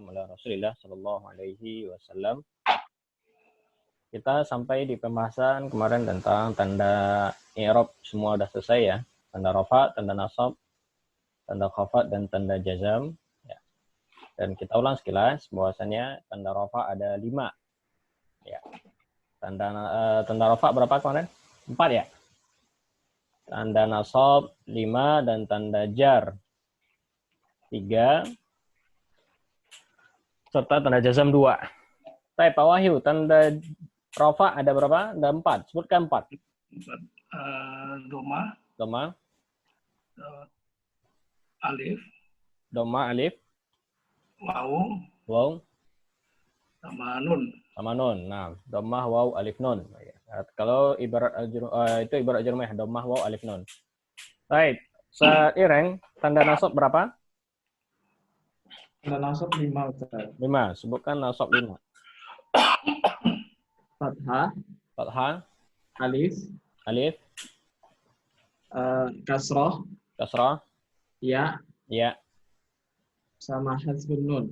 ala Rasulillah Sallallahu Alaihi Wasallam. Kita sampai di pembahasan kemarin tentang tanda i'rab, semua sudah selesai ya. Tanda rafa, tanda nasab, tanda khafat, dan tanda jazam. Ya. Dan kita ulang sekilas bahwasannya tanda rafa ada 5. Ya. Tanda rafa berapa kemarin? 4 ya. Tanda nasab 5 dan tanda jar 3 serta tanda jazam 2. Baik, Pak Wahyu, tanda rafa ada berapa? Ada 4. Sebutkan 4. Doma, Doma, alif, doma, alif, waw, waw, sama nun. sama nun. Nah, domah, waw, alif, nun. Kalau ibarat itu ibarat jurmah, domah, waw, alif, nun. Baik, seireng tanda nasab berapa? Tanda nasab 5, Ustaz. 5. Sebutkan nasab 5. Fathah, Fathah, alif, alif, kasroh, kasrah, ya, ya, sama hasbun nun.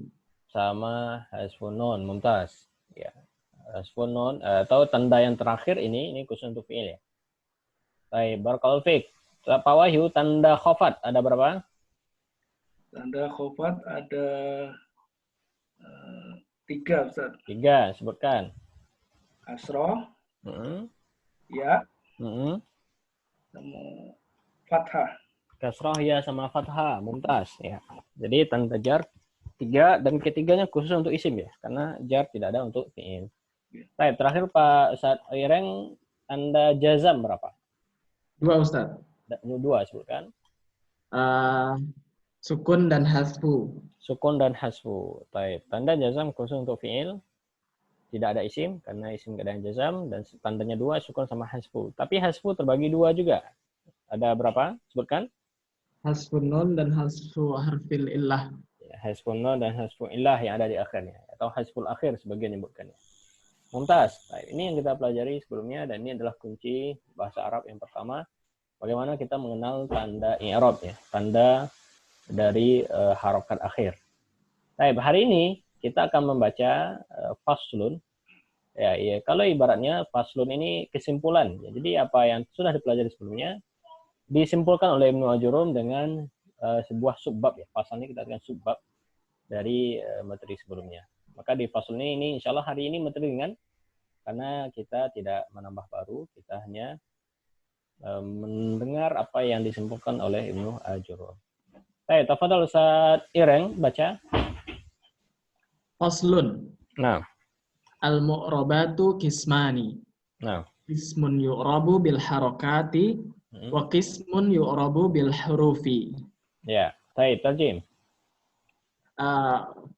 sama hasfun nun. Mumtaz. Ya. Hasfun nun atau tanda yang terakhir ini khusus untuk fi'il ya. Baik, barakallahu fiik. Pak Wahyu, tanda khafat ada berapa? Tanda khofat ada 3, Ustaz. 3, sebutkan. Kasroh, Mm-hmm. ya, Mm-hmm. sama fathah. Kasrah ya sama fathah. Mumtaz ya. Jadi tanda jar 3 dan ketiganya khusus untuk isim ya, karena jar tidak ada untuk fi'il. Baik, terakhir Pak Ustaz Ireng, tanda jazam berapa? 2, Ustaz. 2, sebutkan. Sukun dan hasfu. Sukun dan hasfu. Baik, tanda jazam khusus untuk fi'il, tidak ada isim karena isim tidak ada yang jazam, dan tandanya 2 sukun sama hasfu. Tapi hasfu terbagi 2 juga. Ada berapa? Sebutkan. Hasfun nun dan hasfu harfil illah. Ya, hasfun nun dan hasfu illah yang ada di akhirnya, atau hasful akhir sebagian menyebutkannya. Mumtaz. Baik, ini yang kita pelajari sebelumnya, dan ini adalah kunci bahasa Arab yang pertama. Bagaimana kita mengenal tanda i'rab ya, tanda dari harokat akhir. Baik, hari ini kita akan membaca faslun. Ya, kalau ibaratnya faslun ini kesimpulan. Ya, jadi apa yang sudah dipelajari sebelumnya disimpulkan oleh Ibnu Ajurum dengan sebuah subbab ya. Pasal ini kita akan subbab dari materi sebelumnya. Maka di fasal ini insya Allah hari ini materi ringan, karena kita tidak menambah baru, kita hanya mendengar apa yang disimpulkan oleh Ibnu Ajurum. Baik, tafadhal Ustaz Ireng baca. Faslun. Nah. Al-mu'rabatu kismani. Nah. Qismun yu'rabu bil harakati wa qismun yu'rabu bil hurufi. Ya, baik, tarjim.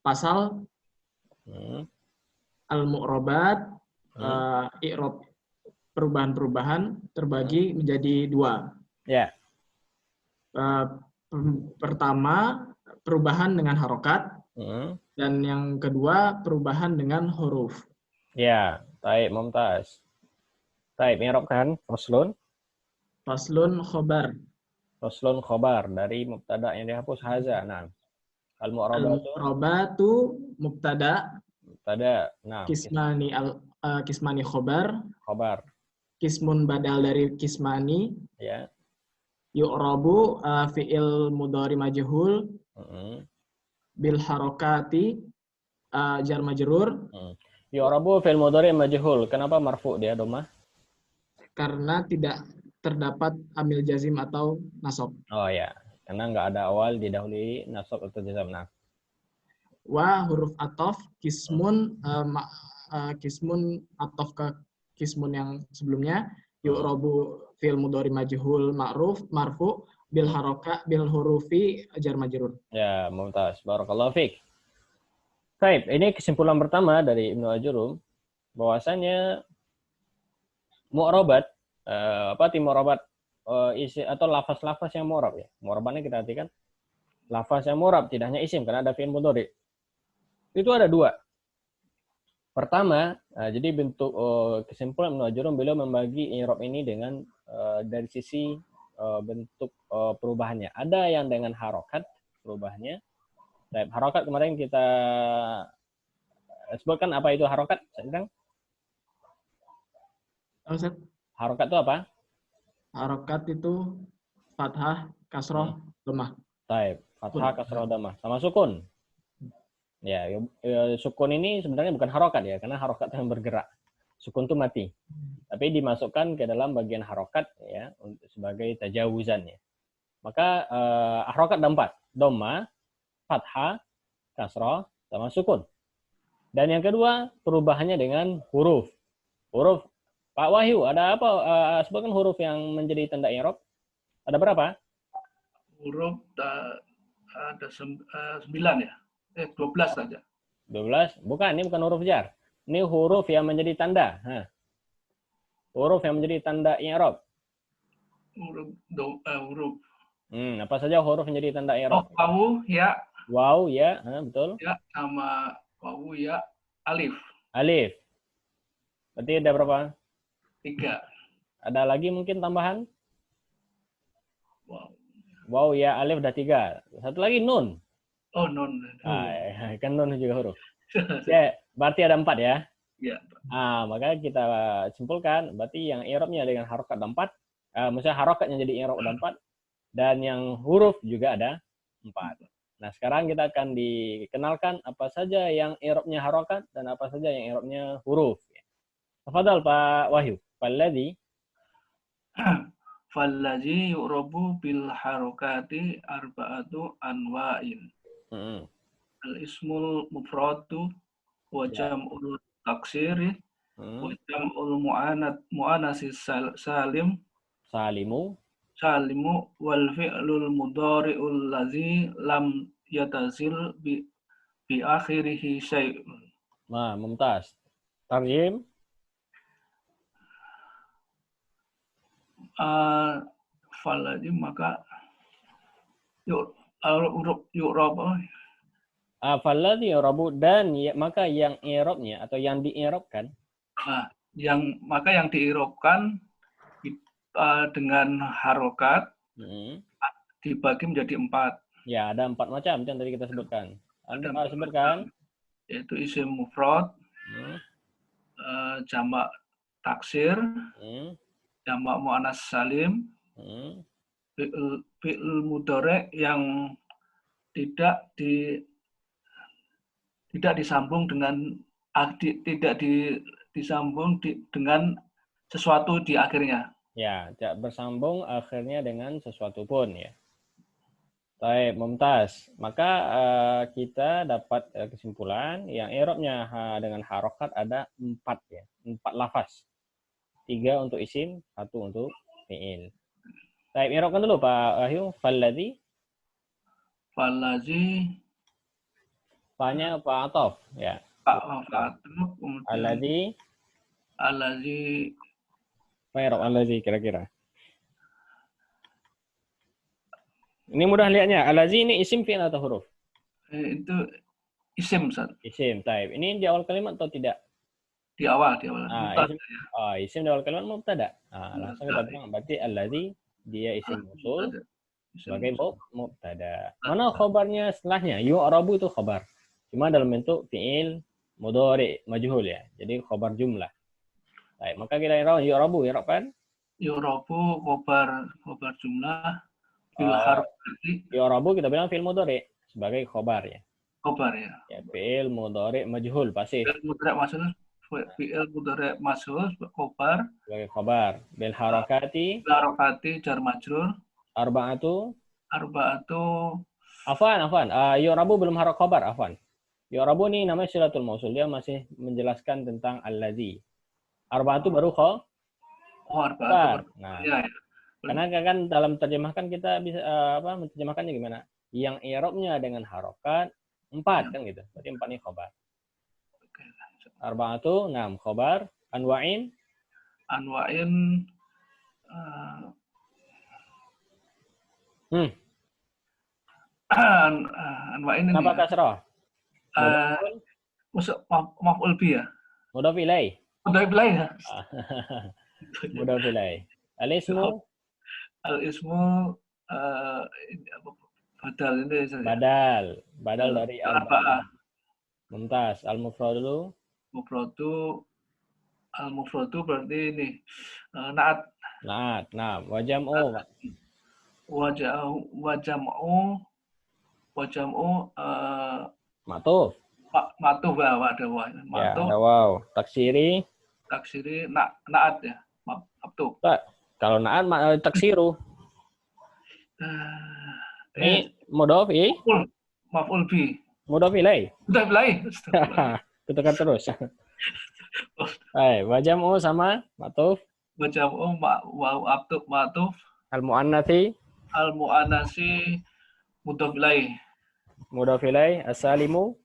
Pasal al-mu'rabat, i'rab perubahan-perubahan terbagi menjadi 2. Ya. Pertama, perubahan dengan harokat, dan yang kedua perubahan dengan huruf. Ya, baik, mumtaz. Baik, i'rabkan faslun. Faslun khobar. Faslun khobar dari mubtada yang dihapus haza. Nah. Al-mu'rabatu mubtada. Mubtada. Nah. Kismani khobar. Khobar. Kismun badal dari kismani. Ya. Yu'rabu fi'il mudhari majhul. Bil harokati jar majrur. Yu'rabu fi'il mudhari majhul. Kenapa marfu dia domah? Karena tidak terdapat amil jazim atau nasab. Oh ya, karena nggak ada awal didahului nasab atau jazam. Nah. Wa huruf atof kismun kismun atof ke kismun yang sebelumnya. Yu'rabu fi'il mudhari majhul ma'ruf marfu bil haroka bil hurufi jar majrur. Ya, mumtaz. Barakallahu fiik. Baik, ini kesimpulan pertama dari Ibnu Ajurum bahwasanya mu'rabat mu'rabat isi atau lafaz-lafaz yang mu'rab ya. Mu'rabannya kita artikan lafaz yang mu'rab, tidak hanya isim karena ada fi'il mudhari. Itu ada 2. Pertama, jadi bentuk kesimpulan Ibnu Ajurum, beliau membagi i'rab ini dengan dari sisi bentuk perubahannya. Ada yang dengan harokat perubahannya, Baik, harokat kemarin kita sebutkan apa itu harokat sekarang. Ustaz, Harokat itu apa? harokat itu fathah, kasroh, lemah. Baik, fathah, kasroh, dhammah sama sukun. Ya, sukun ini sebenarnya bukan harokat ya, karena harokat yang bergerak. Sukun itu mati. Tapi dimasukkan ke dalam bagian harokat ya sebagai tajawuzan ya. Maka harokat ada 4, dhamma, fathah, kasroh, sama sukun. Dan yang kedua perubahannya dengan huruf. Huruf. Pak Wahyu, ada apa? Sebutkan huruf yang menjadi tanda i'rab. Ada berapa? Huruf ada 9 ya? 12 saja. 12? Bukan, ini bukan huruf jar. Ini huruf yang menjadi tanda. Huruf yang menjadi tanda i'rab. Huruf. Apa saja huruf yang menjadi tanda i'rab? Wawu, ya. Waw, ya, betul. Ya, sama wawu, ya, alif. Alif. Berarti ada berapa? 3. Ada lagi mungkin tambahan? Wow. Waw, ya, alif udah 3. Satu lagi nun. Oh, non. Kan nun juga huruf. Ya, berarti ada 4 ya? Ya. Maka kita simpulkan berarti yang i'rabnya dengan harokat ada 4. Maksudnya harokatnya jadi i'rab ada 4 dan yang huruf juga ada 4. Nah, sekarang kita akan dikenalkan apa saja yang i'rabnya harokat dan apa saja yang i'rabnya huruf. Tafadhal Pak Wahyu. Fallazi yu'rabu bil harokati arba'atu anwa'in. Al-ismul mufradu wa jam'ul taksiri wa jam'ul mu'anasi salim salimu wal fi'lul mudhari'ul ladzi lam yatazil bi akhirihi syai'un. Mumtaz. Tarjim. Fallazi maka yu'rab Fallazi yu'rabu dan maka yang i'rabnya atau yang di'irabkan. Maka yang di'irabkan dengan harokat dibagi menjadi 4. Ya, ada 4 macam yang tadi kita sebutkan. Anda sebutkan yaitu isim mufrad, jamak taksir, jamak muannas salim, fi'il mudhari' yang tidak disambung dengan disambung dengan sesuatu di akhirnya. Ya, tidak bersambung akhirnya dengan sesuatu pun ya. Baik, mumtaz. Maka kita dapat kesimpulan yang i'rabnya dengan harokat ada 4 ya, 4 lafaz. 3 untuk isim, 1 untuk fi'il. Baik, i'rabkan dulu Pak Wahyu. Fallazi. Fa-nya Pak Atof ya. Pak Atof. Allazi. Apa i'rab allazi kira-kira? Ini mudah lihatnya. Allazi ini isim, fi'il atau huruf? Itu isim, Ustaz. Isim, taib. Ini di awal kalimat atau tidak? Di awal. Isim di awal kalimat mubtada. Langsung kita bilang berarti allazi dia isim mausul sebagai mubtada. Mana khabarnya setelahnya? Yu'rabu itu khabar. Cuma dalam bentuk fi'il mudhari majhul ya. Jadi khabar jumlah. Baik, maka kita yu'rabu kan? Yu'rabu khabar jumlah. Bil harokati. Yu'rabu kita bilang fi'il mudhari sebagai khabar ya. Khabar ya. Ya, fi'il mudhari majhul pasif. Fi'il mudhari majhul khabar sebagai khabar. Bil harokati jar majrur. Arba'atu. Afwan. Yu'rabu belum harok khabar, afwan. Yu'rabu ini namanya silatul mausul, dia masih menjelaskan tentang allazi. Arba'atu baru arba'atu. Nah, ya. Karena kan dalam terjemahkan kita bisa menerjemahkannya gimana? Yang i'rabnya dengan harokat 4 kan gitu. Berarti 4 ini khabar. Arba'atu, 6 khabar, anwa'in Anwa'in kenapa kasrah? Maf'ul bi ya. Mudhaf ilaih. Ya. Mudhaf ilaih. Al-ismu Badal ini Ustaz, ya. Badal dari Arba'ah. Mumtaz. Al-mufradu Al-mufradu berarti ini naat. na'at. Nah, wa jam'u Wajam'u ma'tuf. matuh wa ada wa. Ya, Matuh ada waw. Taksiri. taksiri naat ya. Matuh. Kalau na'at taksiru. Ini mudhof Maf'ul bi. mudhof ilaih. Udah mulai. Ketukar terus. Wa jam'u sama ma'tuf. Wajam'u ma'tuf Al-mu'annatsi al-mu'annasi mudhof ilaih. mudhof ilaih. As-salimu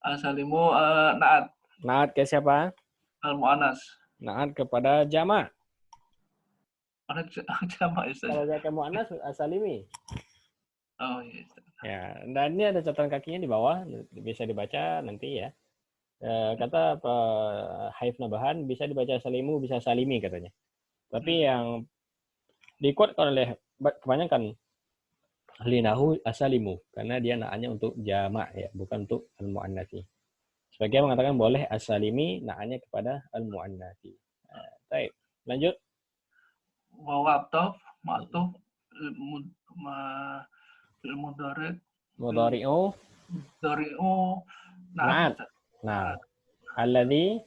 Asalimu naat na'at ke siapa? al-mu'annas. Na'at kepada jama'. Ada jamak Ustaz. Kalau dia ke mu'annas as-salimi. Oh iya. Ya, dan ini ada catatan kakinya di bawah, bisa dibaca nanti ya. Kata haif nabahan bisa dibaca salimu, bisa salimi katanya. Tapi yang dikuatkan oleh kebanyakan ahli nahwu asalimu karena dia naannya untuk jamak ya, bukan untuk al-muannatsi. Sebagian mengatakan boleh as-salimi naannya kepada al-muannatsi. Baik, lanjut. Wa waqaf ma'tuf fil Mudhari'u mudhari'u na'at. Nah, allazi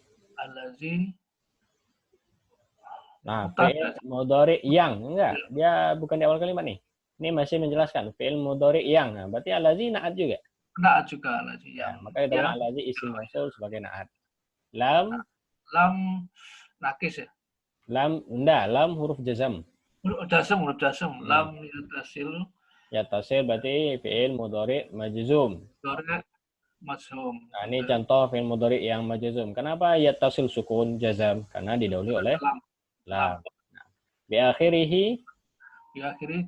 nah, fi'il mudhari' yang enggak, dia bukan di awal kalimat nih. Ini masih menjelaskan fi'il mudhari' yang. Nah, berarti allazi na'at juga. naat juga allazi Ya, yang. maka kita bilang allazi isim mausul sebagai na'at. Lam nakis ya. lam huruf jazam. Huruf jasam lam Yattasil berarti fi'il mudhari' majzum. mudhari' majzum. Nah, ini contoh fi'il mudhari' yang majzum. Kenapa yattasil sukun jazam? Karena didahului oleh lam. Nah, bi akhirihi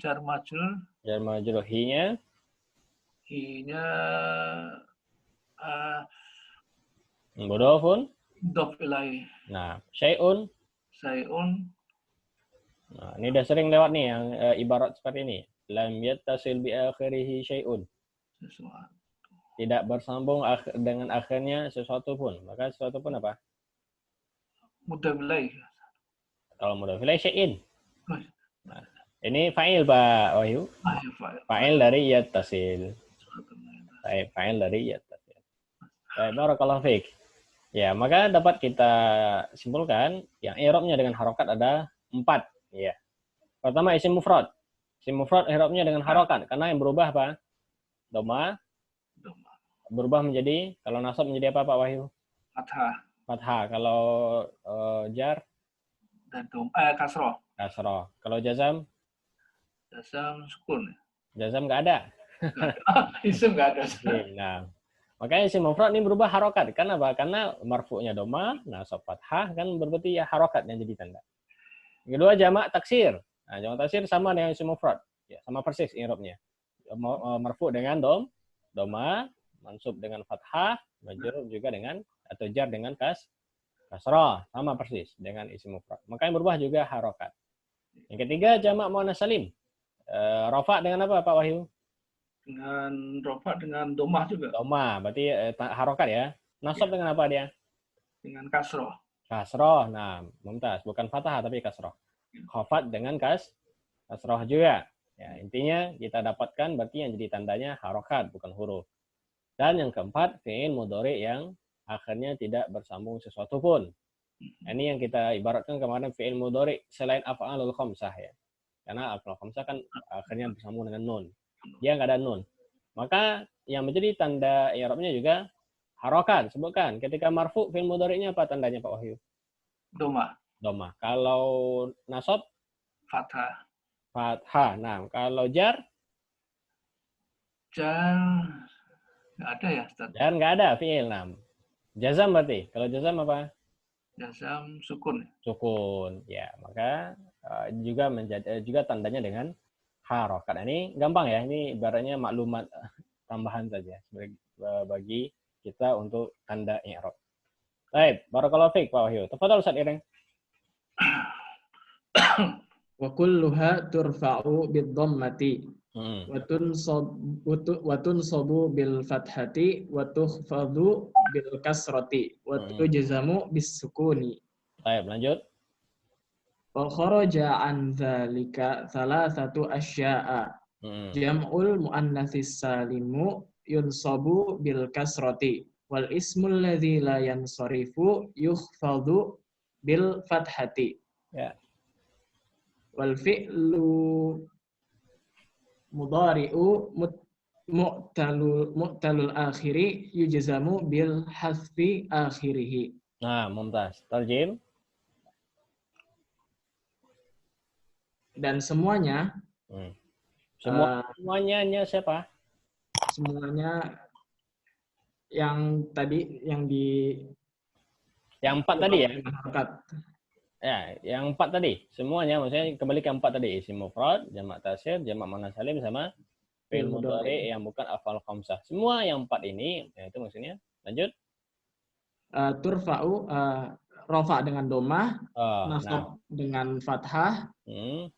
jar majrur hinya mudhofun. mudhof ilaih. Nah, syai'un. Nah, ini udah sering lewat nih yang ibarat seperti ini. Lam yattasil bi akhirihi syai'un. Sesuatu. Tidak bersambung dengan akhirnya sesuatu pun. Maka sesuatu pun apa? Mudhof ilaih. Kalau mudhof ilaih syai'in. Nah, ini fa'il Pak Wahyu. Fa'il dari yattasil. Fa'il dari yattasil. Barakallahu fiik. Ya, maka dapat kita simpulkan yang i'rabnya dengan harokat ada 4. Ya. Pertama isim mufrad. Isim mufrad i'rabnya dengan harokat karena yang berubah apa? Dhamma. Berubah menjadi, kalau nasab menjadi apa Pak Wahyu? Fathah. Kalau jar dan kasroh. Kalau jazam Sukun. Jazam nggak ada. Isim nggak ada. Nah, makanya isim mufrad ini berubah harokat. Karena apa? Karena marfu'nya dhamma, nasab fathah kan berarti ya harokat yang jadi tanda. Kedua jamak taksir. Nah, jamak taksir sama dengan isim mufrad. Ya, sama persis i'rabnya. Marfu' dengan dhamma, mansub dengan fathah, majrur juga dengan atau jar dengan kasrah, sama persis dengan isim mufrad. Makanya berubah juga harokat. Yang ketiga jamak muannats salim. Rafa dengan apa Pak Wahyu? Dengan rafa dengan dhammah juga. Dhammah, berarti harokat ya. Nasab dengan apa dia? Dengan kasroh. Kasroh. Nah, mumtaz, bukan fathah tapi kasroh. Khafat dengan kasroh juga. Ya, intinya kita dapatkan berarti yang jadi tandanya harokat bukan huruf. Dan yang keempat fi'il mudhari' yang akhirnya tidak bersambung sesuatu pun. Ini yang kita ibaratkan kemarin fi'il mudhari' selain af'alul khamsah ya. Karena af'alul khamsah kan akhirnya bersambung dengan nun. Dia nggak ada nun. Maka yang menjadi tanda i'rabnya juga harokat. Sebutkan ketika marfu fi'il mudhari'nya apa tandanya Pak Wahyu? Dhammah. Kalau nasab? Fathah. Nah, kalau jar? Nggak ada ya, Ustaz? Jar nggak ada fi'il. Nah. Jazam berarti. Kalau jazam apa? Jazam sukun. Sukun. Ya, maka juga tandanya dengan harokat. Ini gampang ya. Ini ibaratnya maklumat tambahan saja bagi kita untuk tanda i'rab. Baik, barakallahu fiik Pak Wahyu. Tafadhal Ustaz Ireng. Wa kulluha turfa'u bid-dhammati. Watun sobu bil fathati watukhfadu bil kasroti watujazamu bis sukuni. Baik, lanjut. Wa kharaja an dzalika thalathatu asya'a. Jam'ul muannatsis salimu yunsabu bil kasrati wal ismul ladzi la yansarifu yukhfadu bil fathati. Ya. Wal fi'lu mudhari'u mu'talul akhiri yujzamu bil hasfi akhirih. Nah, mumtaz. Tarjim. Dan semuanya semuanya siapa? Semuanya yang tadi yang empat tadi ya? Harokat. Ya, yang 4 tadi. Semuanya maksudnya kembali ke 4 tadi. Isim mufrad, jamak taksir, jamak muannas salim sama fi'il mudhari yang bukan afal khamsah. Semua yang 4 ini, ya itu maksudnya. Lanjut. Turfa'u rafa dengan domah, nasab dengan fathah,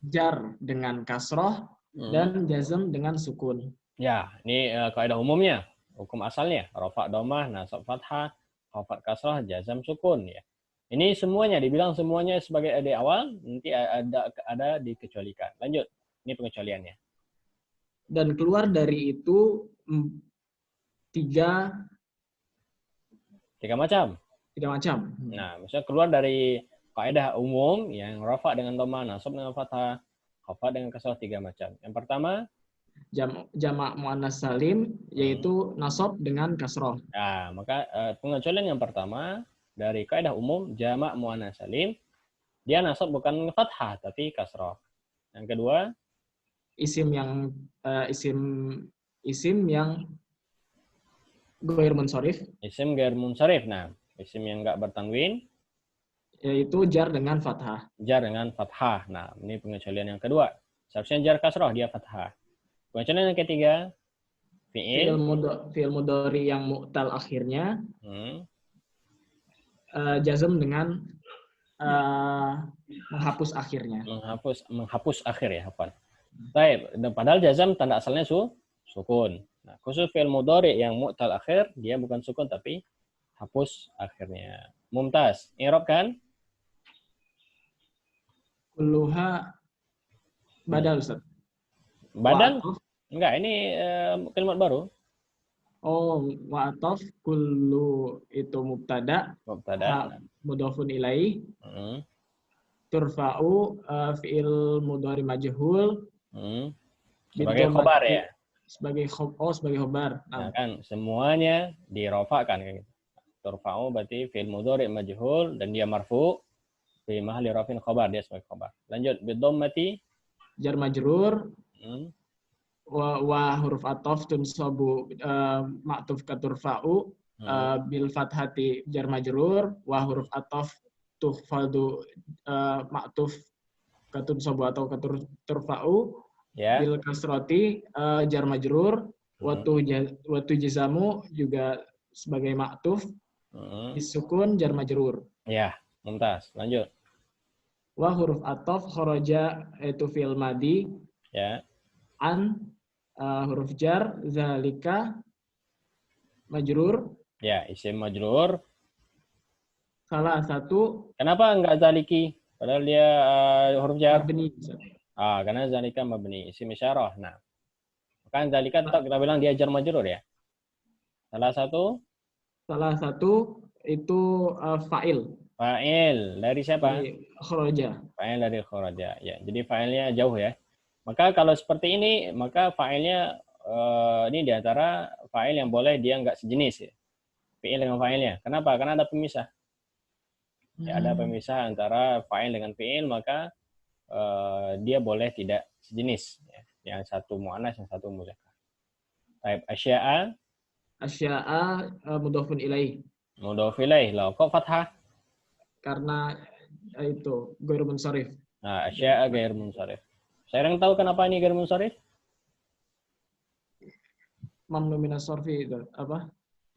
jar dengan kasroh, dan jazm dengan sukun. Ya, ini kaidah umumnya, hukum asalnya. Rafa domah, nasab fathah, khafat kasrah, jazm sukun ya. Ini semuanya dibilang semuanya sebagai di awal, nanti ada dikecualikan. Lanjut. Ini pengecualiannya. Dan keluar dari itu tiga macam. Nah, misalnya keluar dari kaidah umum yang rafa dengan dhamma, nasab dengan fathah, khafat dengan kasrah 3 macam. Yang pertama, jamak muannas salim, yaitu nasab dengan kasrah. Nah, maka pengecualian yang pertama dari kaidah umum jamak muannas salim, dia nasab bukan fathah tapi kasrah. Yang kedua, isim yang ghair munsharif. Isim ghair munsharif. Nah, isim yang enggak bertanwin yaitu jar dengan fathah. Nah, ini pengecualian yang kedua. Seharusnya jar kasrah, dia fathah. Pengecualian yang ketiga, fi'il mudhari yang mu'tal akhirnya jazm dengan menghapus akhirnya. Menghapus akhir ya, hafal. Baik, padahal jazm tanda asalnya sukun. Nah, khusus fi'il mudhari yang mu'tal akhir, dia bukan sukun tapi hapus akhirnya. Mumtaz, i'rab kan? Kulluha badal, Ustaz. Badal? Enggak, ini kalimat baru. Oh, wa'atof kullu itu mubtada. Mudhafun ilaih. Turfa'u fi'il mudhari majhul. Sebagai khobar ya? Sebagai khobar. Nah, kan semuanya dirofakkan kayak gitu. Turfa'u berarti fi'il mudhari majhul dan dia marfu fi mahalli rafin khobar, dia sebagai khobar. Lanjut, bidhammati jar majrur. Wa huruf atof tunsabu ma'tuf katurfa'u bil fathati jar majrur wa huruf atof tuhfadu ma'tuf katunsabu atau katurfa'u bil kasroti jar majrur wa tujazamu juga sebagai ma'tuf disukun jar majrur. Ya, mumtaz. Lanjut. Wa huruf atof kharaja itu fi'il madi. Ya. An huruf jar, zalika majrur. Ya, isim majrur. Salah satu. Kenapa enggak zaliki? Padahal dia huruf jar. Mabni. Karena zalika mabni, isim isyarah. Nah, kan zalika tetap kita bilang dia jar majrur ya. Salah satu itu fa'il. Fa'il dari siapa? Kharaja. Fa'il dari kharaja. Ya, jadi fa'ilnya jauh ya. Maka kalau seperti ini, maka fa'ilnya ini diantara fa'il yang boleh dia nggak sejenis ya. Fi'il dengan fa'ilnya. Kenapa? Karena ada pemisah. Ya, ada pemisah antara fa'il dengan fi'il, maka dia boleh tidak sejenis. Ya. Yang satu mu'annas, yang satu mudzakkar. Baik, asya'a mudhafun ilaih. Mudhaf ilaih. Lah, kok fathah? Karena itu ghair munsharif. Nah, asya'a ghair munsharif. Saya yang tahu kenapa ini ghair munsharif? Mamnu minas sarfi itu apa?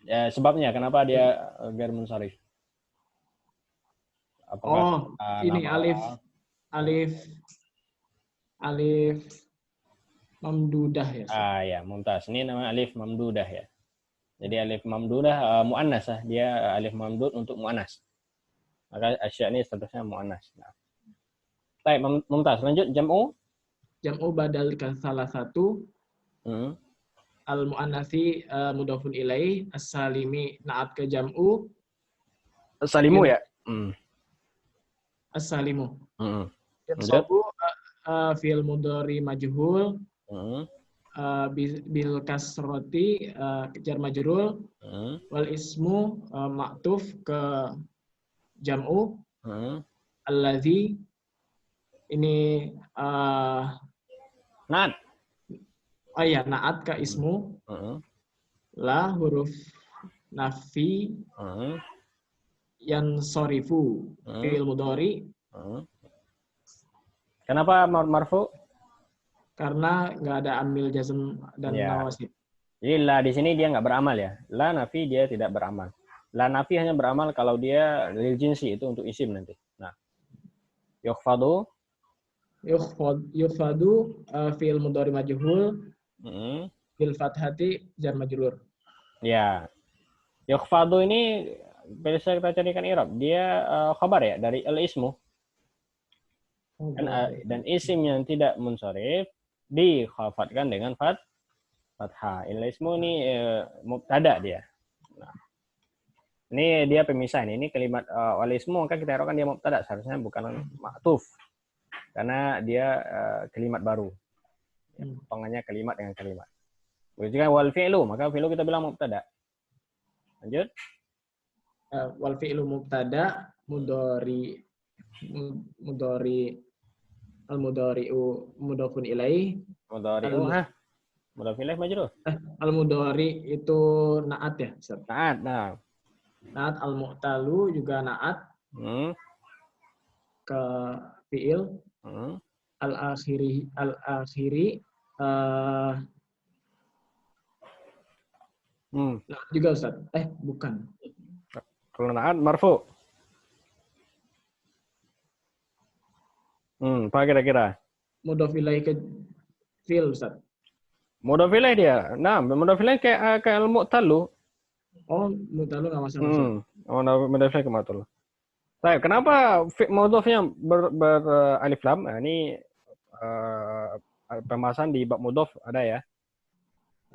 Ya, sebabnya kenapa dia ghair munsharif? Ini alif Mamdudah ya, Ustaz. Ya, mumtaz. Ini nama alif mamdudah ya. Jadi alif mamdudah muannas lah. Dia alif mamdud untuk muannas. Maka asya ini statusnya muannas. Nah. Baik, mumtaz. Lanjut jam'u. Jam'u badal ke salah satu, al-mu'annasi mudhafun ilaih, as-salimi na'at ke jam'u, Salimu ya. as-salimu. Lanjut. Yansabu fi'il mudhari majhul, bil kasroti jar majrur, wal ismu ma'tuf ke jam'u, alladzi ini Naat. na'at ke ismu, la huruf nafi, yang sorifu fi'il mudhari. Kenapa marfu? Karena nggak ada amil jazm dan nawasib. Jadi la di sini dia nggak beramal ya. La nafi dia tidak beramal. La nafi hanya beramal kalau dia lil jinsi, itu untuk isim nanti. Nah, yukhfadu fi'il mudhari majhul bil fathati jar majrur. Ya. Yukhfadu ini bisa kita carikan i'rab. Dia khabar ya dari al-ismu. Dan isim yang tidak munsharif dikhafatkan dengan fathah. Al-ismu ini mubtada dia. Nah, ini dia pemisah ini kalimat al-ismu, maka kita arahkan dia mubtada, seharusnya bukan ma'tuf. Karena dia kalimat baru. Potongannya kalimat dengan kalimat. Begitu kan wal fi'lu, maka fi'lu kita bilang mubtada. Lanjut. Wal fi'lu mubtada mudhari al-mudhari'u mudhafun ilaih. Mudhari'u mudhaf ilaih majrur. Al-mudhari itu na'at ya, Ustaz? Na'at, nah. Na'at al-mu'talu juga na'at ke fi'il. Al-akhiri na'at juga, Ustaz. Bukan. Kalau na'at marfu. Apa kira-kira? Mudhaf ilaih ke fi'il, Ustaz. Mudhaf ilaih dia. Nah, mudhaf ilaih kayak al-mu'talu. Oh, mu'talu nggak masalah. Mudhaf ilaih ke mu'talu. Baik, kenapa mudhafnya beralif lam? Nah, ini pembahasan di bab mudhaf ada ya.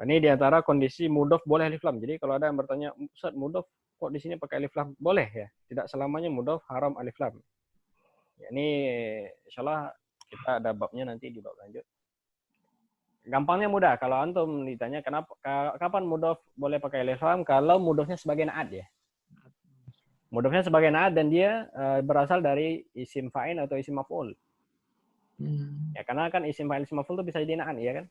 Ini diantara kondisi mudhaf boleh alif lam. Jadi kalau ada yang bertanya, Ustaz, mudhaf kok di sini pakai alif lam? Boleh ya. Tidak selamanya mudhaf haram alif lam. Ya, ini insyaallah kita ada babnya nanti di bab lanjut. Gampangnya mudah. Kalau antum ditanya kapan mudhaf boleh pakai alif lam, kalau mudhafnya sebagai na'at ya. Mudhafnya sebagai na'at dan dia berasal dari isim fa'il atau isim maf'ul. Ya, karena kan isim fa'il isim maf'ul itu bisa jadi na'at ya kan?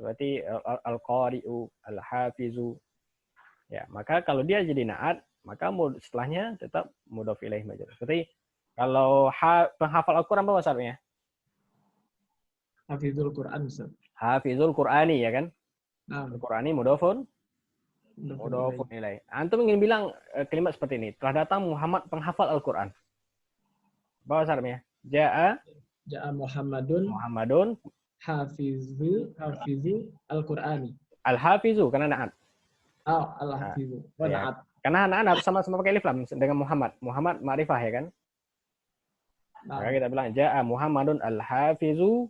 Berarti al-qari'u, al-hafizu. Ya, maka kalau dia jadi na'at, maka setelahnya tetap mudhaf ilaih majrur. Seperti kalau penghafal Al-Qur'an apa bahasanya? Hafizul Qur'an, Ustaz. Hafizul Qur'ani ya kan? Al-Qur'ani mudhafun ilaih. Antum ingin bilang kalimat seperti ini, telah datang Muhammad penghafal Al-Qur'an. Apa bahasanya? Ja'a Muhammadun hafizu Al-Qur'ani. Al-Hafizu karena na'at. Al-Hafizu. Ya. Karena na'at sama-sama pakai alif lam dengan Muhammad. Muhammad ma'rifah ya kan? Maka kita bilang ja'a Muhammadun al-Hafizu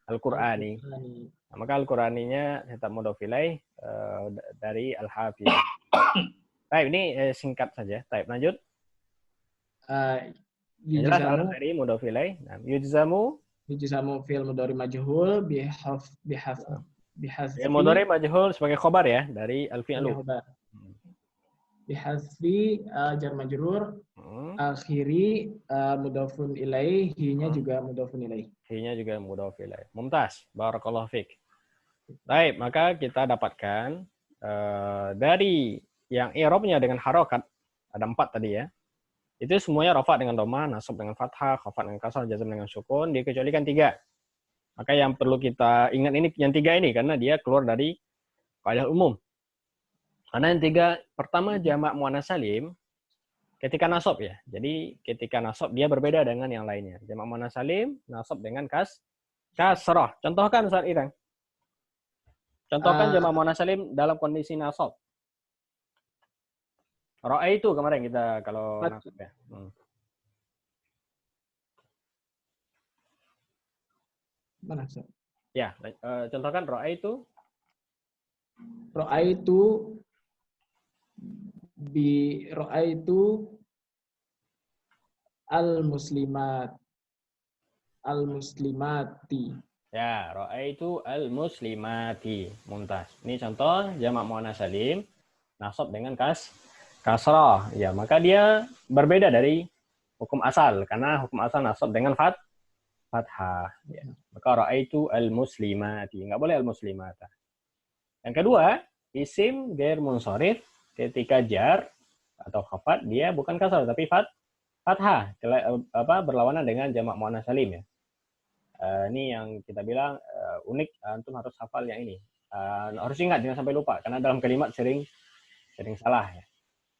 Al-Qur'ani. Nah, maka Al-Qur'aninya tetap mudhaf ilaih dari al-Hafiz. Baik, ini singkat saja. Baik, lanjut. Jelas dari mudhaf ilaih. Nah, yujzamu fi'il mudhari majhul mudhari majhul sebagai khobar ya dari al-fi'lu. Bihasfi jar majrur, akhiri mudhafun ilaih, hi-nya juga mudhafun ilaih. Hi-nya juga mudhaf ilaih. Mumtaz, barakallahu fiik. Baik, maka kita dapatkan dari yang i'rabnya dengan harokat, ada 4 tadi ya. Itu semuanya rafa dengan dhamma, nasab dengan fathah, khafat dengan kasrah, jazm dengan sukun, dikecualikan 3. Maka yang perlu kita ingat ini yang 3 ini karena dia keluar dari kaidah umum. Karena yang 3 pertama jamak muannats salim ketika nasab ya. Jadi ketika nasab dia berbeda dengan yang lainnya. Jamak muannats salim nasab dengan kasrah. Contohkan Ustaz Irang. Contohkan jamak muannats salim dalam kondisi nasab. Ra'aitu kemarin kita kalau nasab ya. Mana, Ustaz? Ya, contohkan ra'aitu. Ra'aitu al-muslimati. Ya, ra'aitu al-muslimati. Mumtaz. Ini contoh jamak muannats salim nasab dengan kasrah. Ya, maka dia berbeda dari hukum asal karena hukum asal nasab dengan fathah. Ya. Maka ra'aitu al-muslimati. Enggak boleh al-muslimata. Yang kedua, isim ghair munsharif ketika jar atau khafat dia bukan kasrah tapi fathah. Berlawanan dengan jamak muannats salim ya. Ini yang kita bilang unik, antum harus hafal yang ini. Harus ingat jangan sampai lupa karena dalam kalimat sering salah ya.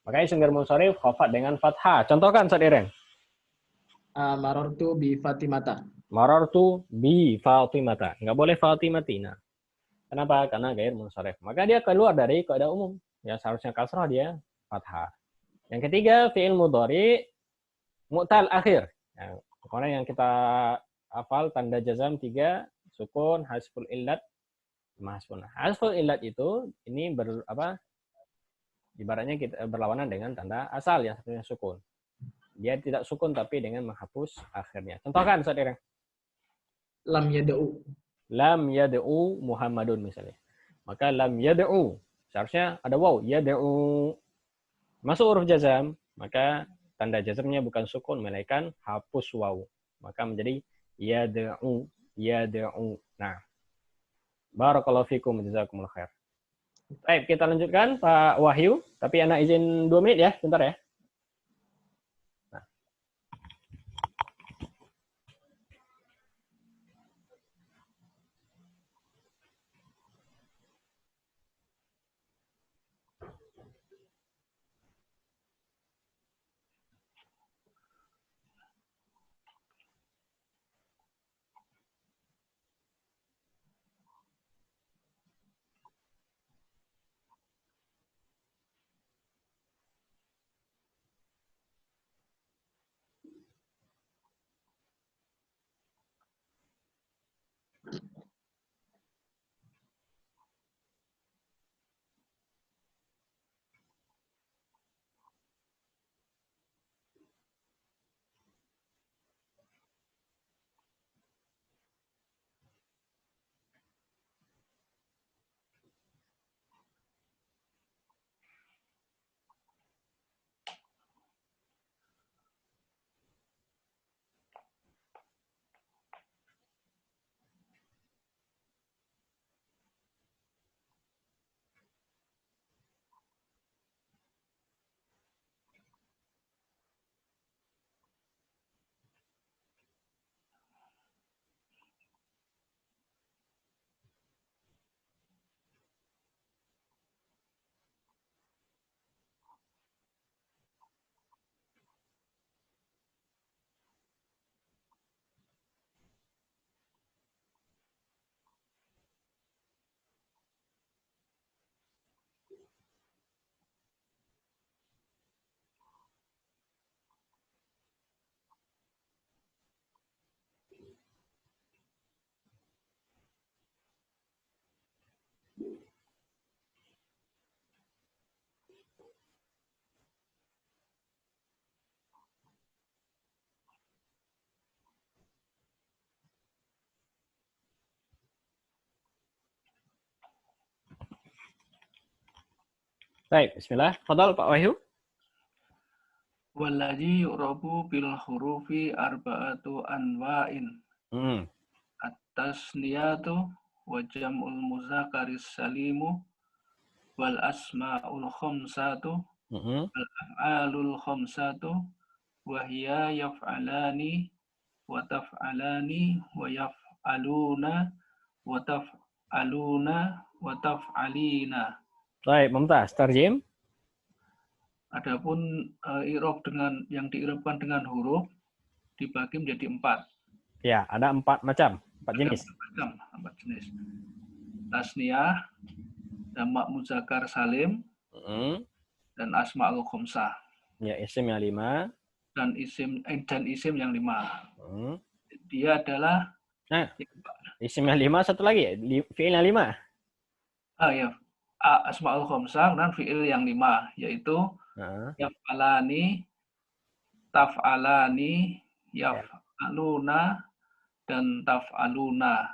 Makanya isim ghair munsharif khafat dengan fathah. Contohkan Ustaz Iren. Marartu bi Fatimata. Marartu bi Fatimata. Enggak boleh Fatimatina. Kenapa? Karena ghair munsharif. Maka dia keluar dari kaidah umum. Ya seharusnya kasrah dia fathah. Yang ketiga fi'il mudhari mu'tal akhir. Ya, pokoknya yang kita hafal tanda jazam 3 sukun hasful illat mahfun. Hasful illat itu ini ibaratnya kita berlawanan dengan tanda asal yang satunya sukun. Dia tidak sukun tapi dengan menghapus akhirnya. Contohkan Ustaz Ireng. Lam yad'u. Lam yad'u Muhammadun misalnya. Maka lam yad'u seharusnya ada waw, yad'u. Masuk huruf jazam, maka tanda jazamnya bukan sukun melainkan hapus waw. Maka menjadi yad'u. Nah. Barakallahu fikum jazakumullah khair. Baik, kita lanjutkan Pak Wahyu, tapi anak izin 2 menit ya, bentar ya. Baik, bismillah. Fadhal Pak Wahyu. Walladzi yu'rabu bil hurufi arba'atu anwa'in. At-tasniyatu wa jam'ul mudzakkaris salimu wal asma'ul khamsatu wal af'alul khamsatu wa hiya yaf'alani wa taf'alani wa yaf'aluna wa taf'aluna wa taf'alina. Baik, Mumtaz. Tarjim. Adapun i'rab dengan yang di'irabkan dengan huruf dibagi menjadi 4. Ya, ada 4 macam, 4 jenis. 4 jenis. tasniyah, jamak muzakkar salim, dan asmaul khamsah. Ya, isim yang 5. Dan isim yang 5. Dia adalah Nah, isim yang 5 satu lagi ya, fi'il yang 5. ya, asmaul khamsah dan fi'il yang 5, yaitu yaf'alani, taf'alani, yaf'aluna, dan taf'aluna,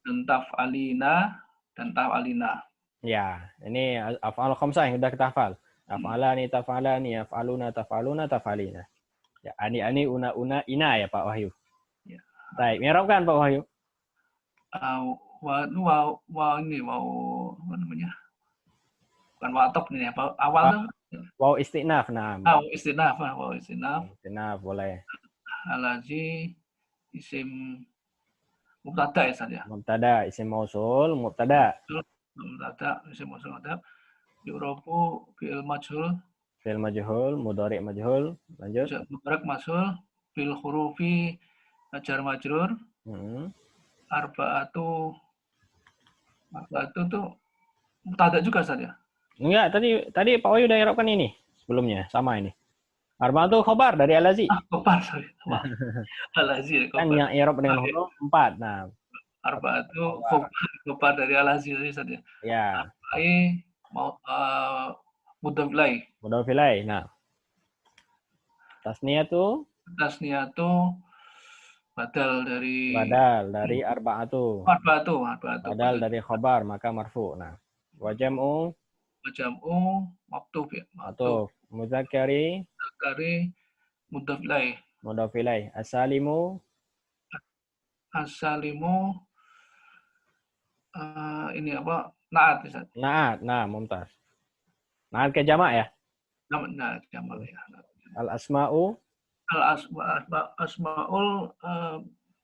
dan taf'alina, dan taf'alina. Ya, ini af'al khamsah yang sudah kita hafal. Af'alani, taf'alani, yaf'aluna, taf'aluna, taf'alina. Ya, ani, una, ina ya Pak Wahyu. Ya. Baik, mirapkan Pak Wahyu. Ini apa namanya? Bukan watok nih ya, awal Waw istinaf, nah. Istinaf. Istinaf boleh. Alazi isim mubtada ya saja. Mubtada, isim mausul, mubtada. Mubtada, isim mausul mubtada. Yu'rafu fi'il majhul. Fi'il majhul, mudhari' majhul. Lanjut. Mudhari' majhul, fil hurufi jar majrur. Arba'atu tuh mubtada juga saja. Enggak, tadi Pak Wahyu udah i'rabkan ini sebelumnya, sama ini. Arba'atu khobar dari Al-Lazi. Khobar, sorry. Al-Lazi. Kan yang i'rab dengan huruf 4. Nah, Arba'atu khobar dari Al-Lazi saja. Ya. Mudhaf ilaih. Mudhaf ilaih. Nah. Tasniyah tuh badal dari arba'atu. Badal dari khobar, maka marfu. Nah, wa jam'u maktuf. Muzakkari mudhaf ilaih. As-salimu ini apa? Naat. Nah, mumtaz. Naat ke jamak ya? Naat jamak ya. Al-asma'u asma'ul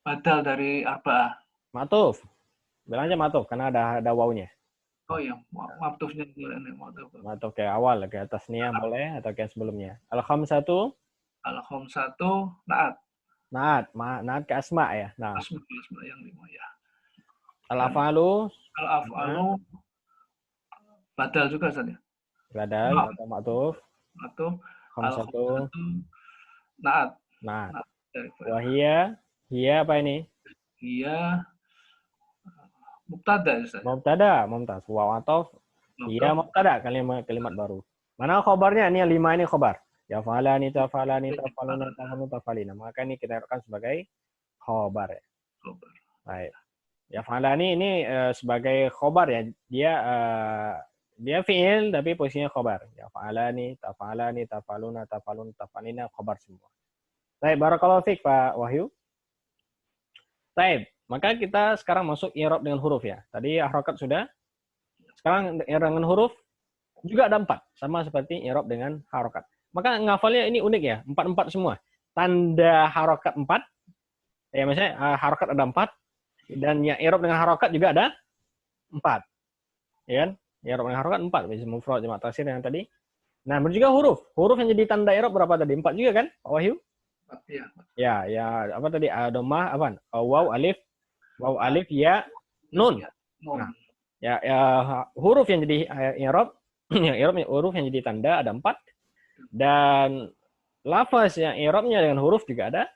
badal dari arba'ah. Ma'tuf. Bilang aja ma'tuf karena ada wawunya. Oh iya, ma'tufnya ini ma'tuf kayak awal, kayak tasniyah boleh atau kayak sebelumnya. Al-khamsatu naat. Naat ke asma ya. Nah. Asma yang 5 ya. Al-af'alu badal juga saja. Badal atau ma'tuf. Khamsatu naat. Wahia apa ini? Hiya mubtada. Mumtaz. Waw atau hiya mubtada, kalimat baru. Mana khobarnya? Ini yang 5 ini khobar. Ya fa'alani, taf'alani, taf'aluna, taf'alina. Maka ini kita artikan sebagai khobar ya. Baik. Ya fa'alani ini sebagai khobar ya. Dia fi'il tapi posisinya khobar. Ya fa'alani, taf'alani, taf'aluna, taf'alina, khobar semua. Baik, barakallahu fiik Pak Wahyu. Baik, maka kita sekarang masuk i'rab dengan huruf ya. Tadi harokat sudah. Sekarang i'rab dengan huruf juga ada 4, sama seperti i'rab dengan harokat. Maka ngafalnya ini unik ya, 4 semua. Tanda harokat 4, ya misalnya harokat ada 4, dan yang i'rab dengan harokat juga ada 4. Ya kan? I'rab dengan harokat 4, misalnya mufrad, jamak taksir yang tadi. Nah, juga huruf yang jadi tanda i'rab berapa tadi? 4 juga kan, Pak Wahyu? Iya. Ya, apa tadi? Dhammah, apa? Waw, alif, ya, nun. Nah, ya, huruf yang jadi i'rab, huruf yang jadi tanda ada 4, dan lafaz yang i'rabnya dengan huruf juga ada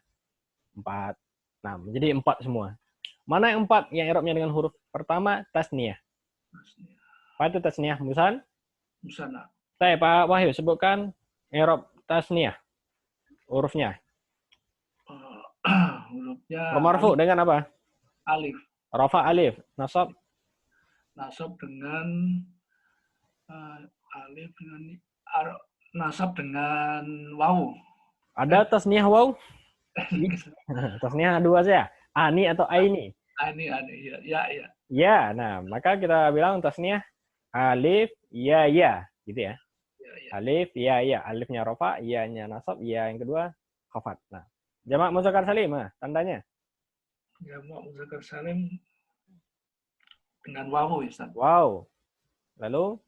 4. Nah, menjadi 4 semua. Mana yang 4 yang i'rabnya dengan huruf? Pertama, tasniyah. Apa itu tasniyah? Musana. Saya Pak Wahyu sebutkan i'rab tasniyah. Hurufnya. Hurufnya Marfu dengan apa? Alif. Rafa alif. Nasab dengan alif dengan nasab dengan waw. Ada tasniyah waw? Tasniyah 2 saja. Ani atau aini? Ani, ya. Ya, nah maka kita bilang tasniyah alif, ya, gitu ya. Alif, ya. Alifnya rafa, ya-nya nasab, ya yang kedua khafat. Nah, jamak muzakkar salim, tandanya? Jamak muzakkar salim dengan waw, Ustaz. Wow. Lalu?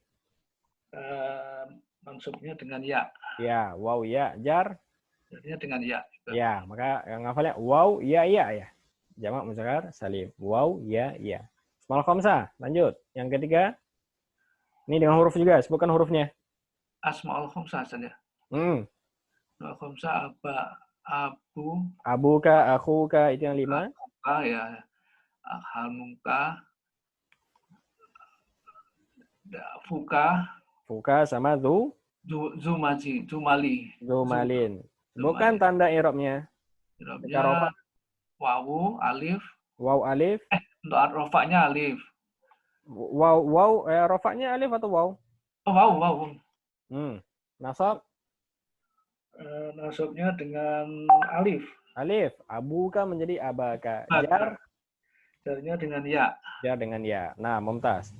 Mansubnya dengan ya. Ya, waw, ya. Jar? Jadinya dengan ya. Ya, maka ngafalnya waw, ya. Jamak muzakkar salim. Waw, ya. Asmaul khamsah. Lanjut. Yang ketiga. Ini dengan huruf juga. Sebutkan hurufnya. Asmaul khamsah saja. Hmm. Asmaul khamsah abu, Abuka, akhuka, itu yang 5. ya, hanuka, fuka, Fuka sama jumali. zumalin. Bukan tanda i'rabnya. Ketika rofa, Irobnya wawu, alif. waw alif. Untuk rofaknya alif. Waw, rofaknya alif atau waw? Oh, wawu. Nasab? Nasabnya dengan alif. Alif. Abuka menjadi abaka. Jar? Jarnya dengan ya. Jar dengan ya. Nah, mumtaz.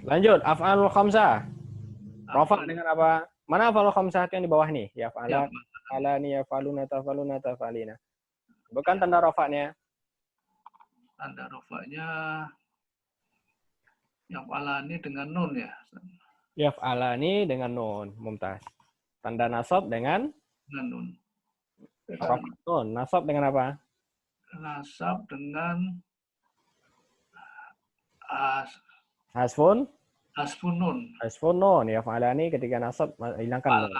Lanjut. Af'alul khamsah. Rofa dengan apa? Mana af'alul khamsah yang di bawah nih? Ya fa'ala, alani, ya faluna, tafaluna, tafalina. Bukan tanda rofaknya. Tanda rofaknya yang alani dengan nun ya. Yaf'alani dengan nun, mumtaz. Tanda nasab dengan nun. nun. Nasab dengan apa? Nasab dengan Hasfun? hasfun nun. Hasfun nun. Yaf'alani ketika nasab hilangkan nun.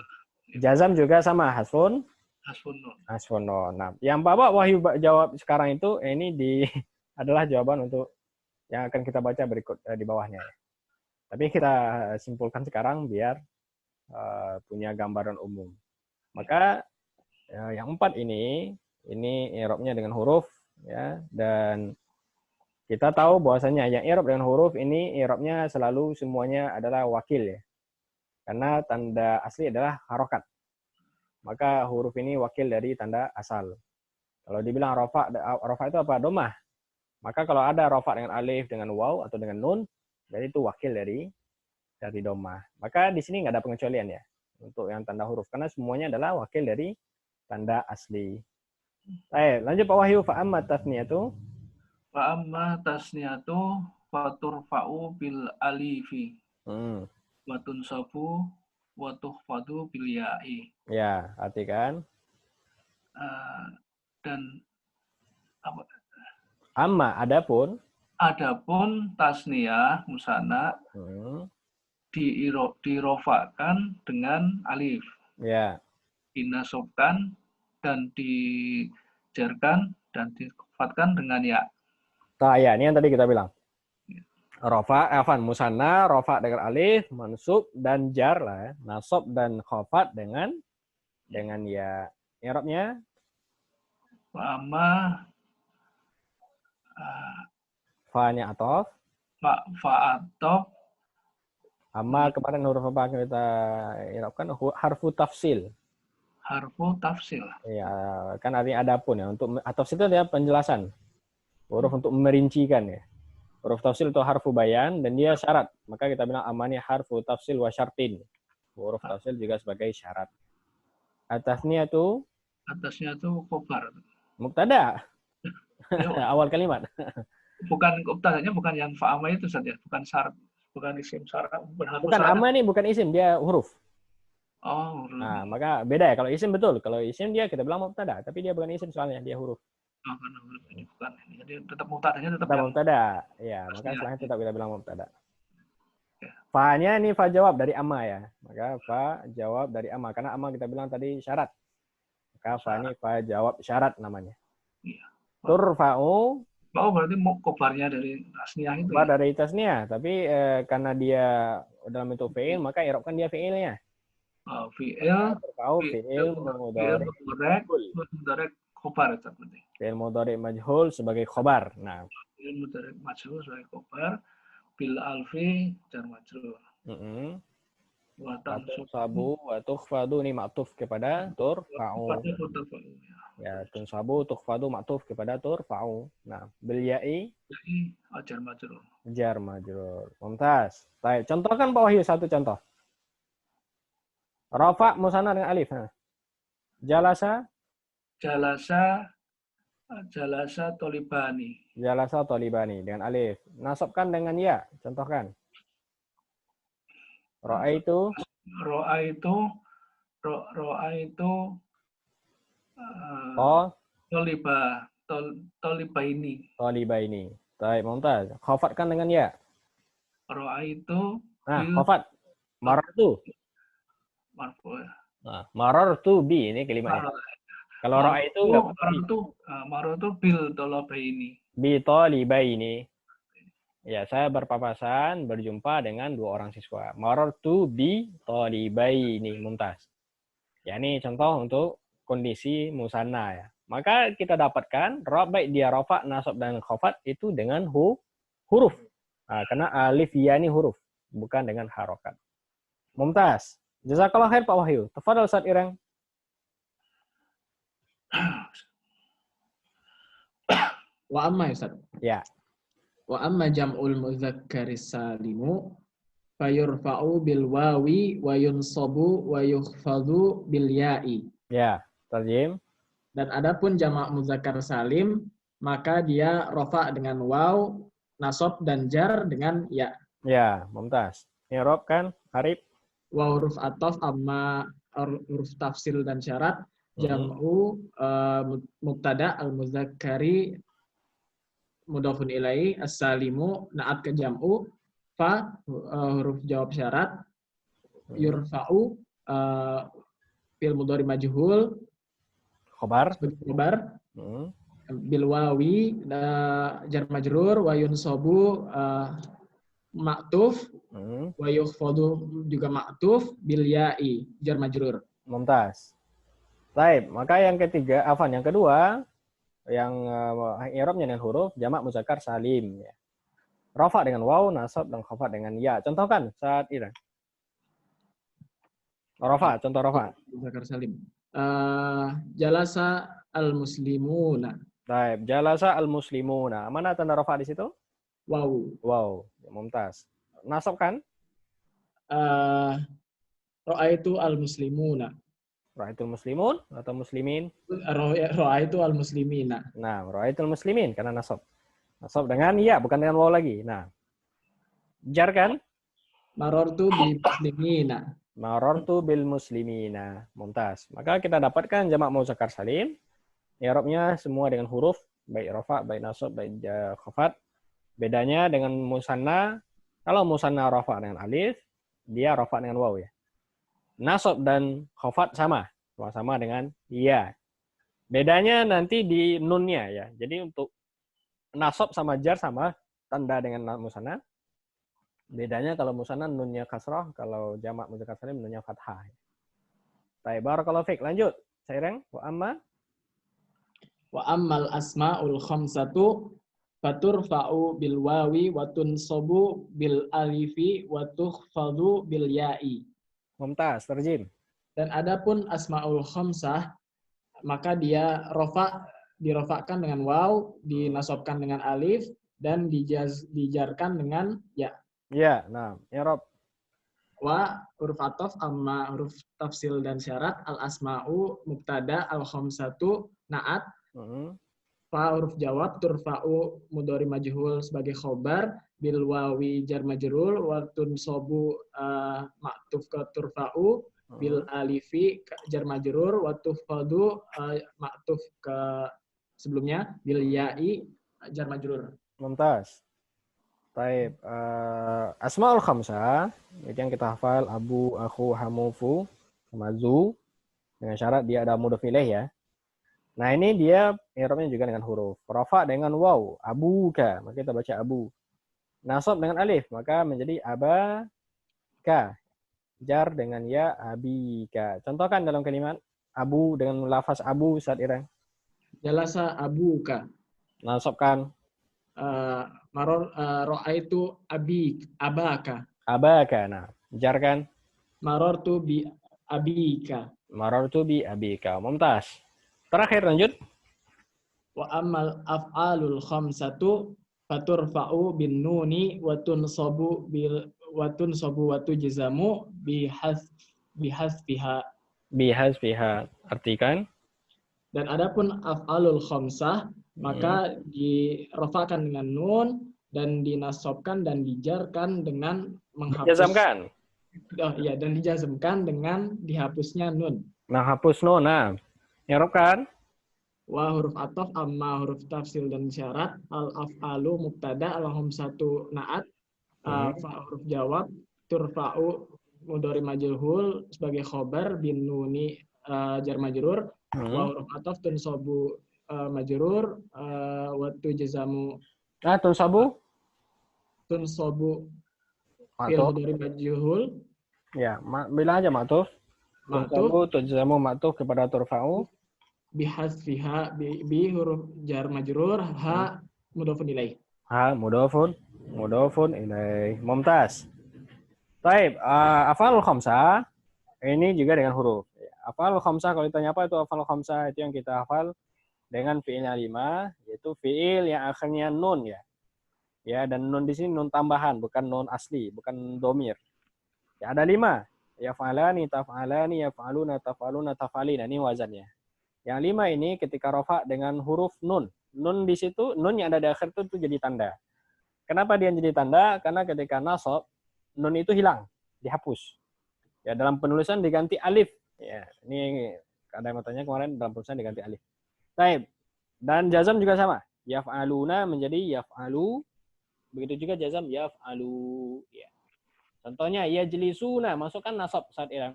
Jazam juga sama, hasfun? Hasfun nun. Hasfun nun. Nah, yang Bapak Wahyu jawab sekarang itu ini adalah jawaban untuk yang akan kita baca berikut di bawahnya. Tapi kita simpulkan sekarang biar punya gambaran umum. Maka yang 4 ini i'rabnya dengan huruf ya, dan kita tahu bahwasanya yang i'rab dengan huruf ini i'rabnya selalu semuanya adalah wakil ya. Karena tanda asli adalah harokat. Maka huruf ini wakil dari tanda asal. Kalau dibilang rofa itu apa? Domah. Maka kalau ada rofa dengan alif, dengan waw atau dengan nun, jadi itu wakil dari domah. Maka di sini nggak ada pengecualian ya untuk yang tanda huruf karena semuanya adalah wakil dari tanda asli. Baik, lanjut Pak Wahyu. Fa'amma tasniyatu. Fa'amma tasniyatu faturfa'u bil alifi. Watun sabu watuhfadu bil ya'i. Ya, artikan. Dan apa? Amma, adapun tasniyah musanna dirofakan dengan alif. Ya. Dinasobkan dan dijarkan dan dikofatkan dengan ya. Nah, ya, ini yang tadi kita bilang. Rofa, musanna, rofa dengan alif, mansub dan jar lah ya. Nasab dan khafat dengan ya. I'rabnya Fa'ama fa-nya atof. Fa'atof. Amma kemarin huruf apa kita i'rabkan? Harfu tafsil. Harfu tafsil. Ya, kan artinya adapun ya. Untuk atof itu adalah penjelasan. Huruf untuk merincikan ya. Huruf tafsil itu harfu bayan dan dia syarat. Maka kita bilang amani harfu tafsil wa syartin. Huruf tafsil juga sebagai syarat. Atasnya tuh khobar. Mubtada. Awal kalimat. Bukan mubtadanya bukan yang fa'ama itu saja, bukan syarat, bukan isim syarat, bukan amma nih, bukan isim, dia huruf. Oh, huruf. Nah, maka beda ya. Kalau isim betul. Kalau isim dia kita bilang mubtada, tapi dia bukan isim soalnya dia huruf. Oh, karena huruf ini bukan. Jadi tetap mubtadanya tetap mubtada. Ya, maka setelahnya tetap kita bilang mubtada. Fa-nya ini fa jawab dari amma ya. Maka fa jawab dari amma karena amma kita bilang tadi syarat. Maka fa ini fa jawab syarat namanya. Iya. Turfa'u. Oh, berarti khobarnya dari tasniyah itu. Khobar dari tasniyah, tapi karena dia dalam bentuk fi'il maka i'rabkan dia fi'ilnya. Fi'il. Turfa'u fi'il mudhari khobar seperti. Fi'il mudhari majhul sebagai khobar. Nah, fi'il mudhari majhul sebagai khobar. Bil alfi jar majrur. Watun sabu wa tukhfadu ini ma'tuf kepada turfa'u. Ya, tun sabu tukhfadu ma'tuf kepada turfa'u. Nah, bil ya'i jar majrur. Jar majrur. Mumtaz. Baik, contohkan Pak Wahyu satu contoh. Rafa musanna dengan alif. Jalasa tolibani. Jalasa tolibani dengan alif. Nasabkan dengan ya. Contohkan. Ro'aitu tolibaini. Baik, Mumtaz. Khafatkan dengan ya. Ra'aitu Nah, bil khafat. Marartu. marfu ya. Nah, marartu bi ini kalimatnya. Kalau ra'a itu enggak bi. Marartu bil tolabaini. Bi talibaini. Ya, saya berpapasan, berjumpa dengan dua orang siswa. Marartu bi talibaini, Mumtaz. Ya, ini contoh untuk kondisi musanna ya. Maka kita dapatkan baik dia rafa, nasab dan khafat itu dengan huruf. Nah, karena alif ya ini huruf, bukan dengan harokat. Mumtaz. Jazakallah khair Pak Wahyu. Tafadhal Ustaz Ireng. Wa amma Ustaz. Ya. Wa amma jam'ul mudzakkaris salimu fayurfa'u bil wawi wa yunsabu wa yukhfadhu bil ya'i. Ya, tarjim. Dan adapun jamak muzakkar salim maka dia rafa dengan waw, nasab dan jar dengan ya. Ya, Mumtaz. I'rab kan, Arif? Wa huruf ataf amma huruf tafsil dan syarat jam'u mubtada al muzakkari mudhafun ilaihi as-salimu na'at ke jam'u fa huruf jawab syarat yurfa'u fil mudhari majhul Khobar. sebagai khabar bil wawi jar majrur wa yunsabu ma'tuf wa yukhfadu juga ma'tuf bil ya'i jar majrur. Mumtaz. Baik, maka yang ketiga, yang kedua yang i'rabnya dengan huruf jamak muzakkar salim ya. Rafa dengan waw, nasab dan khafat dengan ya. Contohkan saat ini. Rafa, contoh rafa. Muzakkar salim. Jalasa al-muslimuna. Baik, jalasa al-muslimuna. Mana tanda rafa di situ? Wow. Wow, Mumtaz. Nasab kan? Ra'aitu al-muslimuna. Ra'aitul muslimun atau muslimin? Ra'aitu al-muslimina. Nah, ra'aitul muslimin karena nasab. Nasab dengan ya, bukan dengan waw lagi. Nah, jar kan? Marartu bil muslimina. Marartu bil muslimina. Mumtaz. Maka kita dapatkan jamak muzakkar salim. I'rabnya semua dengan huruf, baik rafa, baik nasab, baik khafat. Bedanya dengan musanna, kalau musanna rafa dengan alif, dia rafa dengan waw ya. Nasab dan khafat sama dengan ya. Bedanya nanti di nunnya ya. Jadi untuk nasab sama jar sama tanda dengan musanna. Bedanya kalau musanna nunnya kasrah, kalau jamak muzakkar salim nunnya fathah. Baik, barakallahu fiik. Lanjut. Saireng, wa ammal asmaul khamsatu faturfa'u bil wawi wa tunsabu bil alifi wa tukhfadhu bil ya'i. Mumtaz, terjim. Dan adapun asmaul khamsah maka dia dirofakkan dengan waw, dinasobkan dengan alif dan dijarkan dengan ya. Ya, nah, i'rab. Wa huruf ataf amma huruf tafsil dan syarat al asma'u mubtada al khamsatu na'at. Fa huruf jawab turfa'u mudhari majhul sebagai khobar bil wawi jar majrur wa tunsabu ma'tuf ke turfa'u bil alifi jar majrur wa tufadu ma'tuf ke sebelumnya bil ya'i jar majrur. Mumtaz. Baik, asmaul khamsah itu yang kita hafal abu, akhu, hamufu, mazu dengan syarat dia ada mudhof ilaih ya. Nah, ini dia i'rabnya juga dengan huruf. Rafa dengan waw, abuka, maka kita baca abu. Nasab dengan alif, maka menjadi abaka. Jar dengan ya, abika. Contohkan dalam kalimat abu dengan lafaz abu saat Irang. Jalasa abuka. Nasabkan. Ra'aitu abaka. Abaka. Nah, jar kan? Marartu bi abika. Marartu bi abika. Mumtaz. Terakhir lanjut. Wa ammal af'alul khamsatu faturfa'u bin nuni wa tunsabu wa tujzamu bihasfiha. Bihasfiha. Artikan. Dan adapun af'alul khamsah maka dirafa'kan dengan nun dan dinasobkan dan dijarkan dengan menghapus. Dijazamkan. Oh iya, dan dijazmkan dengan dihapusnya nun. Menghapus nun. Nah, i'rab kan? Wa huruf atof amma huruf tafsil dan syarat. Al-af'alu mubtada, al-khamsatu na'at, fa huruf jawab, turfa'u mudhari majhul sebagai khobar bin nuni jar majrur, wa huruf atof tunsabu majrur, wa tujzamu Tunsabu tunsabu fi'il ma'tuf. mudhari majhul. Ya, bilang aja ma'tuf. Tunsabu tujzamu ma'tuf kepada turfa'u. Bihasfiha bi huruf jar majrur, ha mudhafun ilaih. Ha, mudhafun ilaih. Mumtaz. Baik, af'alul khamsah ini juga dengan huruf. Af'alul khamsah, kalau ditanya apa itu af'alul khamsah, itu yang kita hafal dengan fi'il yang 5, yaitu fi'il yang akhirnya nun ya. Ya, dan nun di sini nun tambahan, bukan nun asli, bukan domir. Ya, ada 5. Yaf'alani, taf'alani, yaf'aluna, taf'aluna, taf'alina. Ini wazannya. Yang 5 ini ketika rafa dengan huruf nun. Nun di situ, nun yang ada di akhir itu jadi tanda. Kenapa dia jadi tanda? Karena ketika nasab, nun itu hilang, dihapus. Ya, dalam penulisan diganti alif. Ya, ini ada yang mau tanya kemarin, dalam penulisan diganti alif. Baik. Dan jazam juga sama. Yaf'aluna menjadi yaf'alu. Begitu juga jazam yaf'alu. Ya. Contohnya yajlisuna, masukkan nasab saat iram.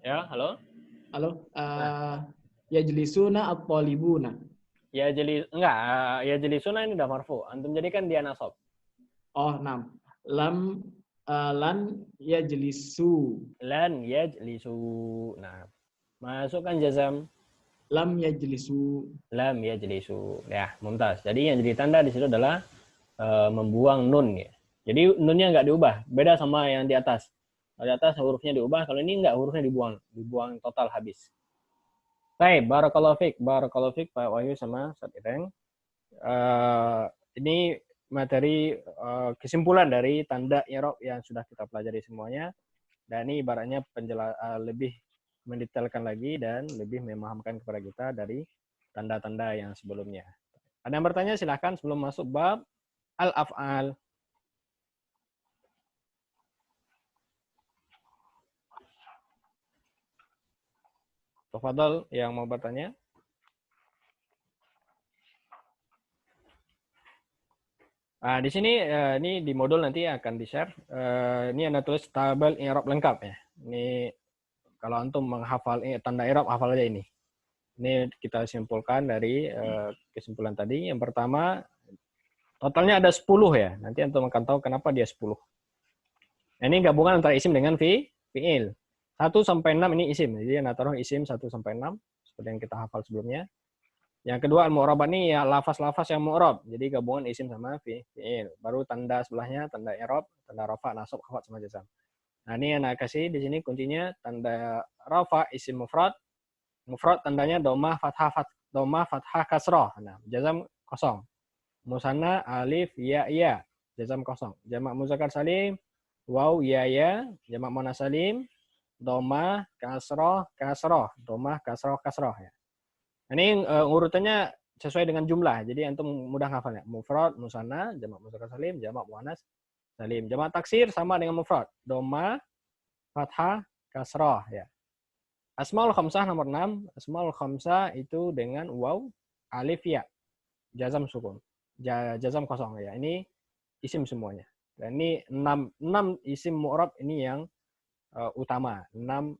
Ya, halo. Halo, yajlisuna at-talibuna. Yajlisuna ini udah marfu. Antum jadikan dia nasab. Oh, 6. Lan yajlisu. Lan yajlisu. Nah, masukkan jazam. Lam yajlisu. Lam yajlisu. Ya, mumtaz. Jadi yang jadi tanda di situ adalah membuang nun ya. Jadi nunnya nggak diubah. Beda sama yang di atas. Kalau di atas hurufnya diubah, kalau ini nggak, hurufnya dibuang total habis. Baik, barakallahu fiik Pak Wahyu sama Ustaz Ireng. Ini materi kesimpulan dari tanda i'rab yang sudah kita pelajari semuanya. Dan ini ibaratnya lebih mendetailkan lagi dan lebih memahamkan kepada kita dari tanda-tanda yang sebelumnya. Ada yang bertanya silahkan sebelum masuk bab al-af'al. Tafadhal yang mau bertanya. Di sini ini di modul nanti akan di-share. Ini Anda tulis tabel i'rab lengkap ya. Ini kalau antum menghafal tanda i'rab, hafal aja ini. Ini kita simpulkan dari kesimpulan tadi. Yang pertama, totalnya ada 10 ya. Nanti antum akan tahu kenapa dia 10. Nah, ini gabungan antara isim dengan fi'il. 1 sampai 6 ini isim. Jadi Anda taruh isim 1 sampai 6 seperti yang kita hafal sebelumnya. Yang kedua al-mu'rabat ini ya lafaz-lafaz yang mu'rab. Jadi gabungan isim sama fi'il. Baru tanda sebelahnya tanda i'rab, tanda rafa, nasab, khafat sama jazam. Nah, ini Anda kasih di sini kuncinya tanda rafa isim mufrad. Mufrad tandanya domah fathah kasrah. Nah, jazam kosong. Musanna alif ya ya, jazam kosong. Jamak muzakkar salim waw ya ya, jamak muannas salim domah kasrah, domah kasrah ya. Ini urutannya sesuai dengan jumlah. Jadi antum mudah hafalnya. Mufrad, musanna, jamak muzakkar salim, jamak muannas salim. Jamak taksir sama dengan mufrad. Domah, fathah, kasrah ya. Asmaul khamsah nomor 6. Asmaul khamsah itu dengan waw, alif ya. Jazam sukun. Jazam kosong ya. Ini isim semuanya. Dan ini 6 isim mu'rab ini yang utama. 6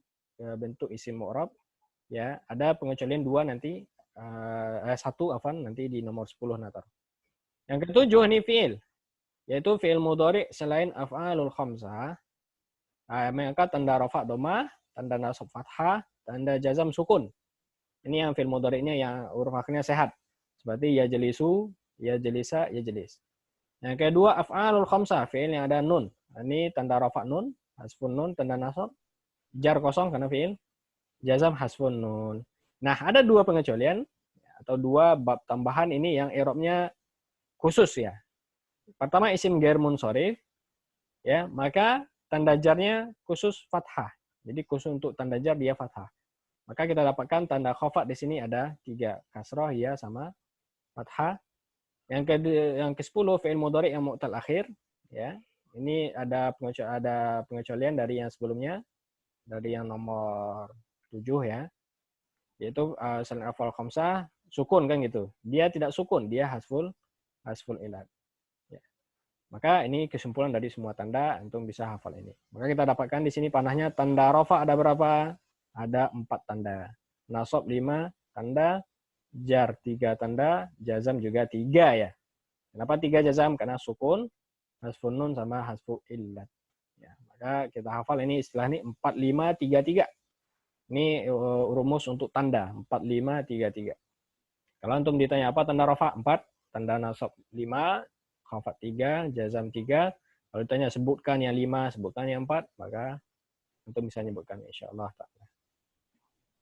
bentuk isim mu'rab. Ya, ada pengecualian 2 nanti 1 nanti di nomor 10 natar. Yang ketujuh ini fi'il, yaitu fi'il mudhari selain af'alul khamsah, mengangkat tanda rafa dhamma, tanda nasab fathah, tanda jazam sukun. Ini yang fi'il mudhari'nya yang huruf akhirnya sehat. Seperti yajlisu, yajlisa, yajlis. Yang kedua af'alul khamsah, fi'il yang ada nun. Ini tanda rafa nun, hasfun nun, tanda nasab, jar kosong karena fi'il, jazam hasfun nun. Nah, ada 2 pengecualian atau 2 bab tambahan ini yang i'rabnya khusus ya. Pertama isim ghair munsharif ya, maka tanda jarnya khusus fathah. Jadi khusus untuk tanda jar dia fathah. Maka kita dapatkan tanda khafat di sini ada 3, kasrah ya sama fathah. Yang ke-10 fi'il mudhari yang mu'tal akhir ya. Ini ada pengecualian dari yang sebelumnya. dari yang nomor 7 ya. Yaitu selain afal khamsah sukun kan gitu. Dia tidak sukun, dia hasful ilad. Ya. Maka ini kesimpulan dari semua tanda, antum bisa hafal ini. Maka kita dapatkan di sini panahnya tanda rafa ada berapa? Ada 4 tanda. Nasab 5 tanda, jar 3 tanda, jazam juga 3 ya. Kenapa 3 jazam? Karena sukun, hasfun nun sama hasfu illat. Ya, maka kita hafal ini istilah ini 4533. Ini rumus untuk tanda 4533. Kalau antum ditanya apa tanda rafa? 4, tanda nasab 5, khafat 3, jazam 3. Kalau ditanya sebutkan yang 5, sebutkan yang 4, maka antum bisa menyebutkan insyaallah ta'ala.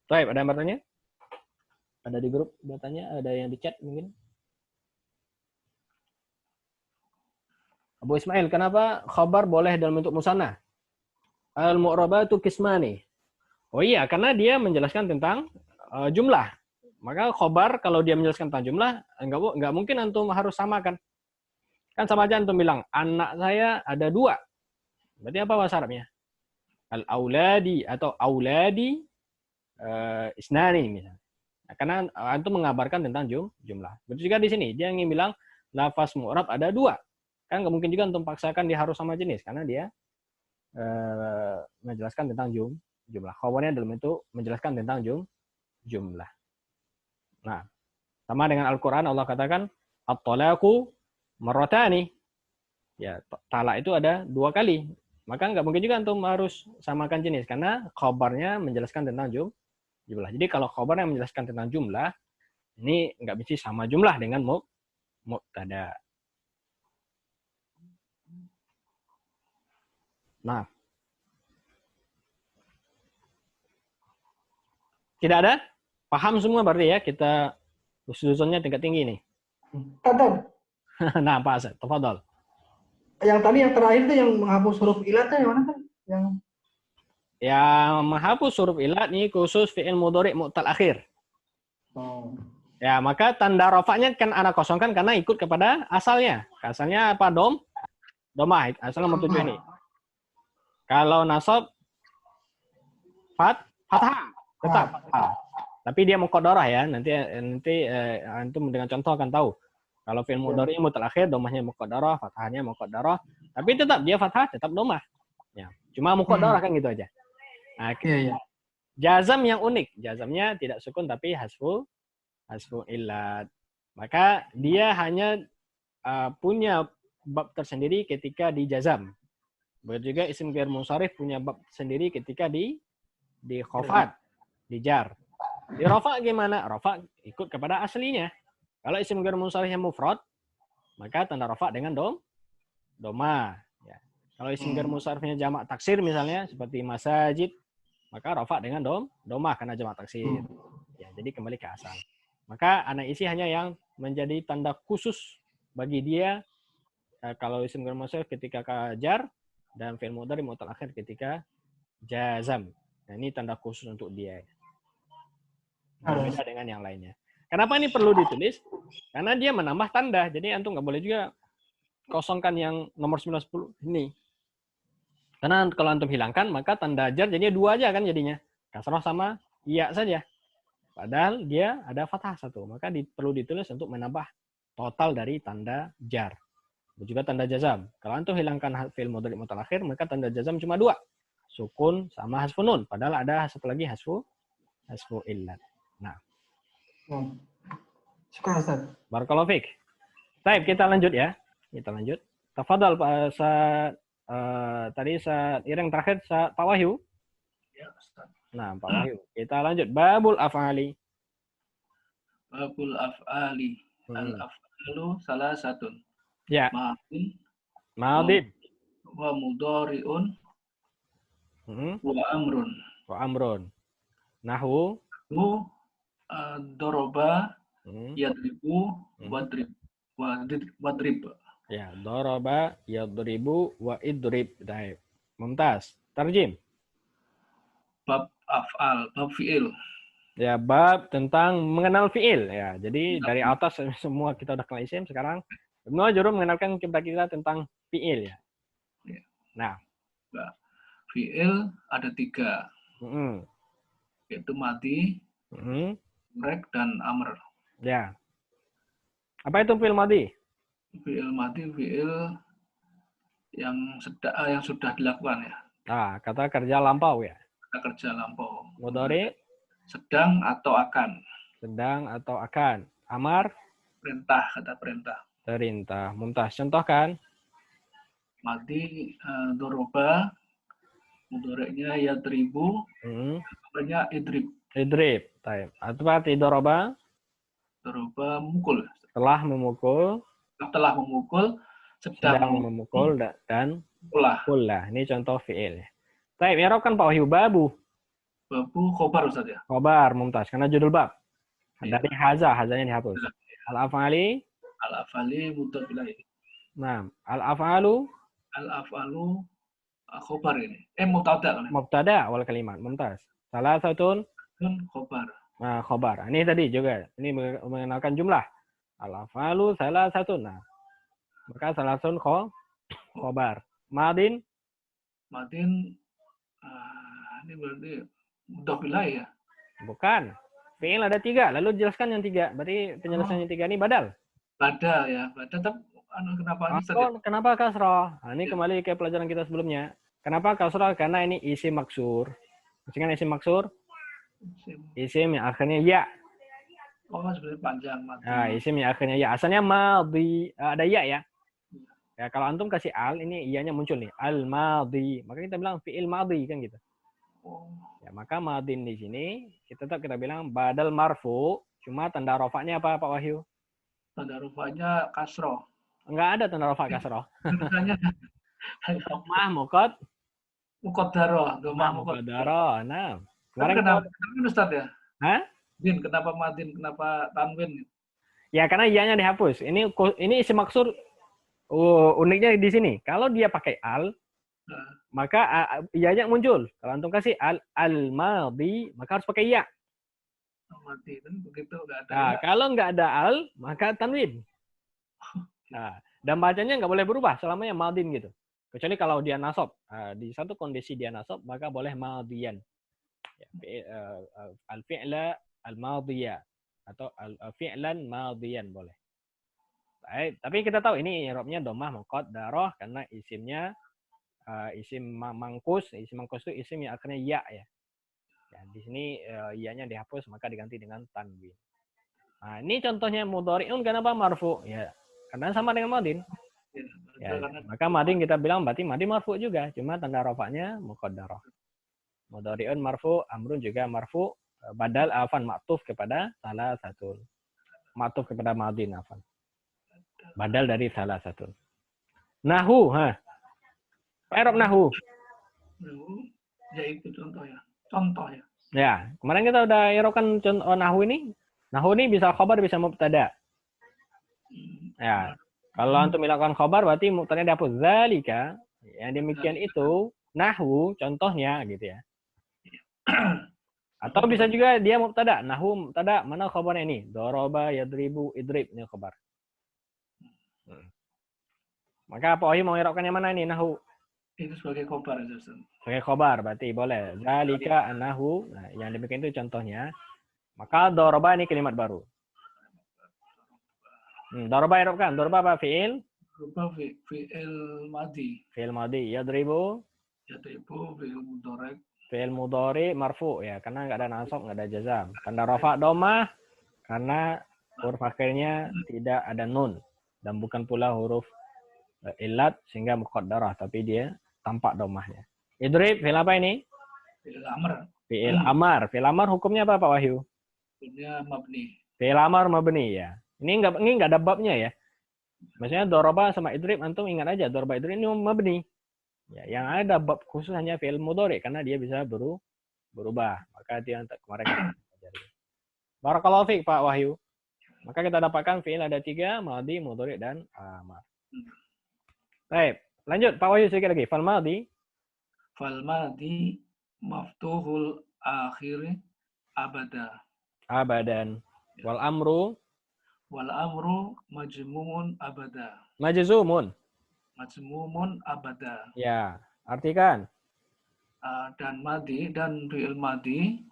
Baik, ada yang bertanya? Ada di grup bertanya, ada yang di chat mungkin? Abu Ismail, kenapa khabar boleh dalam bentuk musanna? Al-mu'rabatu qismani. Oh iya, karena dia menjelaskan tentang jumlah. Maka khobar kalau dia menjelaskan tentang jumlah, enggak mungkin antum harus samakan. Kan sama aja antum bilang, anak saya ada 2. Berarti apa bahasa Arabnya? Al-auladi atau auladi isnani misalnya. Nah, karena antum mengabarkan tentang jumlah. Begitu juga di sini, dia ingin bilang lafaz mu'rab ada 2. Kan nggak mungkin juga antum paksakan dia harus sama jenis, karena dia menjelaskan tentang jumlah. Khabarnya dalam bentuk menjelaskan tentang jumlah. Nah, sama dengan Al-Quran, Allah katakan, at-talaqu marratani. Ya, talak itu ada 2 kali. Maka nggak mungkin juga antum harus samakan jenis, karena khabarnya menjelaskan tentang jumlah. Jadi kalau khabarnya menjelaskan tentang jumlah, ini nggak mesti sama jumlah dengan mubtada. Nah, tidak ada? Paham semua berarti ya, kita husnuzonnya tingkat tinggi nih. Tadab. Nah, Pak Asad, tafadhol. Yang tadi yang terakhir tuh yang menghapus huruf ilatnya yang mana kan? Yang menghapus huruf ilat nih khusus fi'il mudhari' mu'tal akhir. Oh. Ya, maka tanda rafa'nya kan ana kosongkan karena ikut kepada asalnya. Asalnya apa? Domah, asal nomor 7 ini. Kalau nasab fathah, tetap fathah. Tapi dia muqaddarah ya. Nanti antum dengan contoh akan tahu. Kalau fi'il mudhari' mu'tal akhir domahnya muqaddarah, fathahnya muqaddarah, tapi tetap dia fathah, tetap domah. Ya, cuma muqaddarah kan gitu aja. Nah, Iya. jazam yang unik, jazamnya tidak sukun tapi hasfu illat. Maka dia hanya punya bab tersendiri ketika di jazam. Begitu juga isim ghair munsharif punya bab sendiri ketika di khafat, di jar. Di rafa gimana? Rafa ikut kepada aslinya. Kalau isim ghair munsharifnya mufrad, maka tanda rafa dengan doma. Ya. Kalau isim ghair munsharifnya jamak taksir misalnya seperti masajid, maka rafa dengan doma karena jamak taksir. Ya, jadi kembali ke asal. Maka ana isi hanya yang menjadi tanda khusus bagi dia kalau isim ghair munsharif ketika jar dan fi'il mudhari' mu'tal akhir ketika jazam. Nah, ini tanda khusus untuk dia. Berbeda dengan yang lainnya. Kenapa ini perlu ditulis? Karena dia menambah tanda. Jadi antum nggak boleh juga kosongkan yang nomor 9, 10 ini. Karena kalau antum hilangkan, maka tanda jar jadinya 2 aja kan jadinya. Kasrah sama iya saja. Padahal dia ada fathah 1. Maka perlu ditulis untuk menambah total dari tanda jar. Juga tanda jazam. Kalau antum hilangkan fi'il mudhari' mu'tal akhir, maka tanda jazam cuma 2. Sukun sama hasfun nun. Padahal ada satu lagi hasfu illat. Nah. Syukur Ustaz. Barakallahu fiik. Baik, kita lanjut ya. Kita lanjut. Tafadhal Pak tadi yang terakhir Pak Wahyu. Ya, Ustaz. Nah, Pak Wahyu. Kita lanjut babul af'ali. Babul af'ali. Al-af'alu salah satu. Ya. Madin. Wa mudhari'un. Wa amrun. Wa amrun. Nahwu. Doroba, yadribu, wadrib. Ya, doroba, yadribu, wa idrib. Baik. Mumtaz. Tarjim. Bab af'al, bab fi'il. Ya, bab tentang mengenal fi'il. Ya, jadi dari atas semua kita udah kenal isim, sekarang Ibnu Jurayj mengenalkan kita tentang fi'il ya. Ya. Nah, fi'il ada 3. Yaitu madi, mudorek, dan amr. Ya. Apa itu fi'il madi? Fi'il madi, fi'il yang sudah dilakukan ya. Nah, kata kerja lampau ya. Kata kerja lampau. Mudhari Sedang atau akan. sedang atau akan. Amar Perintah, kata perintah. perintah. Mumtaz. Contohkan. Madi, doroba, mudoreknya yadribu, amrnya idrib. Idrib. Taib. Apa arti doroba? Doroba memukul. Telah memukul. Setelah memukul, sedang memukul dan pulah. Kulah. Ini contoh fi'il. Taib. I'rabkan Pak Wahyu. Babu. Babu khobar Ustaz ya. Khobar mumtaz. Karena judul bab. Iya. Dari hazanya dihapus. Al-af'ali. Al-af'ali mudhaf ilaih. Nah, al-af'alu Al-af'alu khobar ini. Mubtada kan. mubtada awal kalimat. Mumtaz. Salah satu Khobar. nah, khobar. Ini tadi juga. Ini mengenalkan jumlah. Al-af'alu salah satu. Nah, maka salah satu khobar. Madin. Madin, ini berarti mudhaf ilaih ya. Bukan. Fi'il ada 3. Lalu jelaskan yang 3. Berarti penjelasan yang 3 ini badal. Badal ya. Badal tetap kenapa ini Ustaz ya? Kenapa kasroh? Nah, ini kembali ke pelajaran kita sebelumnya. Kenapa kasroh? Karena ini isim maksur. Masih kan isim maksur? Isim yang akhirnya ya. Oh, sebenarnya panjang madi. Nah, isim yang akhirnya ya. Asalnya madhi. Ada ya ya. Ya, kalau antum kasih al, ini iyanya muncul nih. Al-madhi. Maka kita bilang fi'il madhi kan gitu. Oh. Ya, maka madin di sini kita bilang badal marfu. Cuma tanda rofaknya apa Pak Wahyu? Tanda rufanya kasroh. Enggak ada tanda rofak kasroh. Tulisannya Domah mukot. muqaddarah, domah muqaddarah. Muqaddarah. Nah. Kemarin kenapa Ustaz ya? Hah? Din, kenapa madin, kenapa tanwin? Ya karena iyanya dihapus. Ini isim maksur. Uniknya di sini. Kalau dia pakai al, maka iyanya muncul. Kalau antum kasih al-madhi, maka harus pakai iya. Mati kan begitu enggak ada. Nah, kalau nggak ada al, maka tanwin. Nah, dan bacanya nggak boleh berubah selamanya madin gitu. Kecuali kalau dia nasab. Di satu kondisi dia nasab, maka boleh madiyan. Ya, al-fi'la al-madiyah atau al-fi'lan madiyan boleh. Baik, tapi kita tahu ini i'rabnya dhammah muqaddarah karena isimnya isim mangkus. Isim mangkus itu isim yang akhirnya ya ya. Ya, di sini iyanya dihapus maka diganti dengan tanwin. Nah, ini contohnya mudhari'un kenapa marfu? Ya, karena sama dengan madin. Ya, maka madin kita bilang berarti madin marfu juga, cuma tanda rafa'nya muqaddarah. Mudhari'un marfu, amrun juga marfu, badal afan ma'tuf kepada salah satu. Ma'tuf kepada madin afan. Badal dari salah satu. Nahu, i'rab nahu. Ya itu contoh ya. Contoh ya. Ya, kemarin kita udah i'rabkan contoh nahu ini. Nahu ini bisa khabar, bisa mubtada. Ya, kalau antum melakukan khabar berarti mubtada dihapus. Zalika, yang demikian itu nahu contohnya gitu ya. Atau bisa juga dia mubtada. Nahu mubtada, mana khabarnya ini? Daraba, yadribu, idrib, ini khabar. Maka Pak Wahyu mau i'rabkan yang mana ini nahu? Itu sebagai khabar ya, Ustaz. Sebagai khabar berarti boleh. Zalika nahu. Nah, yang demikian itu contohnya. Maka daraba ini kalimat baru. Daraba i'rabkan. Daraba apa? Fi'il? Daraba fi'il madi. Fi'il madi. Yadribu? Yadribu fi'il mudhari. Fi'il mudhari marfu ya, karena enggak ada nasab, enggak ada jazam. Tanda rafa dhammah karena huruf akhirnya tidak ada nun dan bukan pula huruf illat sehingga muqaddarah, tapi dia tampak dhammahnya. Idrib fi'il apa ini? Fi'il amr. Fi'il amar. Fi'il amar hukumnya apa Pak Wahyu? Hukumnya mabni. Fi'il amar mabni ya. Ini enggak ada babnya ya. Maksudnya daraba sama idrib antum ingat aja daraba idrib ini mabni. Ya, yang ada bab khusus hanya fi'il mudhari karena dia bisa berubah. Maka dia kemarin kita pelajari. Barakallahu fiik Pak Wahyu. Maka kita dapatkan fi'il ada 3, madhi, mudhari dan amar. Baik, lanjut Pak Wahyu sedikit lagi. Fal madhi. Fal madhi maftuhul akhir abada. Abadan. Wal amru. Wal amru majmumun abada. Majzumun. Majmumun abada. Ya, artikan. dan madi dan fi'il madi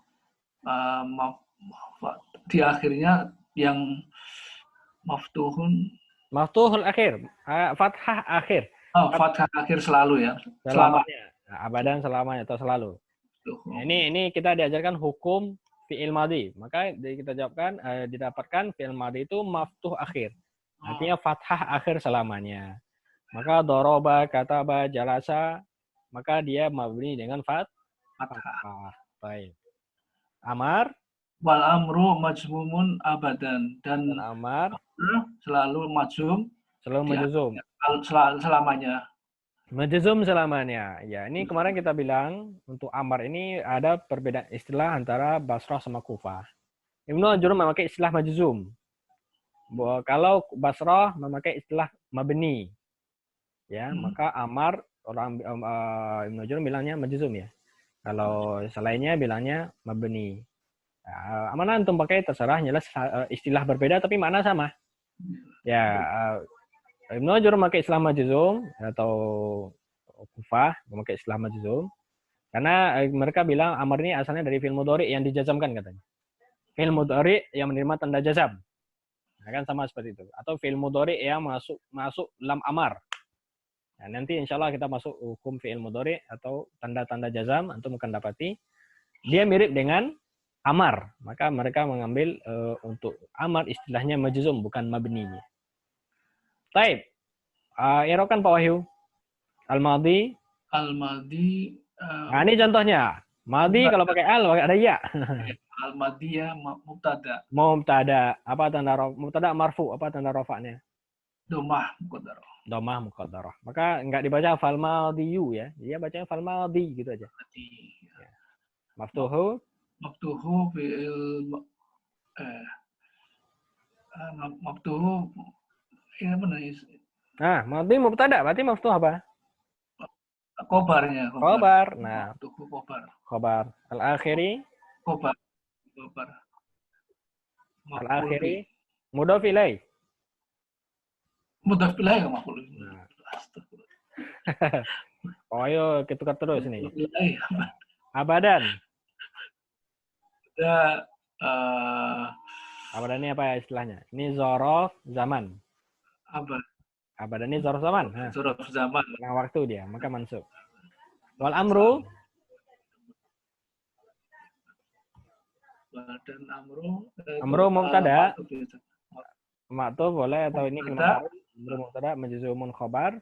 di akhirnya yang maftuhun Maftuhul akhir, fathah akhir, fathah akhir selalu ya. Selama. selamanya. Nah, abadan selamanya atau selalu. Maftuhun. Nah, ini kita diajarkan hukum fi'il madi. Maka kita jawabkan didapatkan fi'il madi itu maftuh akhir. Artinya fathah akhir selamanya. Maka doroba, kataba, jalasa, maka dia mabni dengan fathah. Baik. Amar. Wal amru majzumun abadan. Dan Amar selalu majzum. selalu majzum. Selamanya. Majzum selamanya. Ya, ini kemarin kita bilang untuk amar ini ada perbedaan istilah antara Basrah sama Kufah. Ibnu Ajurrum memakai istilah majzum. Kalau Basrah memakai istilah mabni. Ya, maka amar orang Ibnu Ajurrum bilangnya majzum ya. Kalau selainnya bilangnya mabni. Mana antum pakai terserah, jelas istilah berbeda tapi makna sama. Ya, Ibnu Ajurrum memakai istilah majzum atau Kufah memakai istilah majzum karena mereka bilang amar ini asalnya dari fi'il mudhari yang dijazamkan katanya. Fi'il mudhari yang menerima tanda jazam. Nah, kan sama seperti itu. Atau fi'il mudhari yang masuk lam amar. Nah, nanti insya Allah kita masuk hukum fi'il mudhari atau tanda-tanda jazam, antum akan dapati dia mirip dengan amar. Maka mereka mengambil untuk amar istilahnya majzum bukan mabni. Taib. Irokan Pak Wahyu. Al-madi. Al-madi. Nah, ini contohnya. Madi kalau pakai al pakai ada ya. Al-madi ya mubtada. Mubtada. Apa tanda mubtada marfu? Apa tanda rafa'nya? Domah muqaddarah. Domah muqaddarah. Maka enggak dibaca fal madiyu ya. Dia bacanya fal madi gitu aja. Ya. Maftuhu. Maftuhu fi'il maftuhu ya benar. Nah, madi mubtada berarti maftuh apa? Khobarnya. Khobar. Nah, Maftuhu khobar. khobar. Al-akhiri. Khobar. Al-akhiri. Mudhaf ilaih. Mudhaf ilaih maf'ul. Oh, ayo kita tukar terus nih. Abadan. Ada Abadan ini apa istilahnya? Ini zorof zaman. Abadan ini zorof zaman. Zorof zaman. Tengah waktu dia, maka mansub. Wal amru. Dan amru. Amru mubtada. Maktub boleh atau ini kalimat amru mubtada majzumun khobar.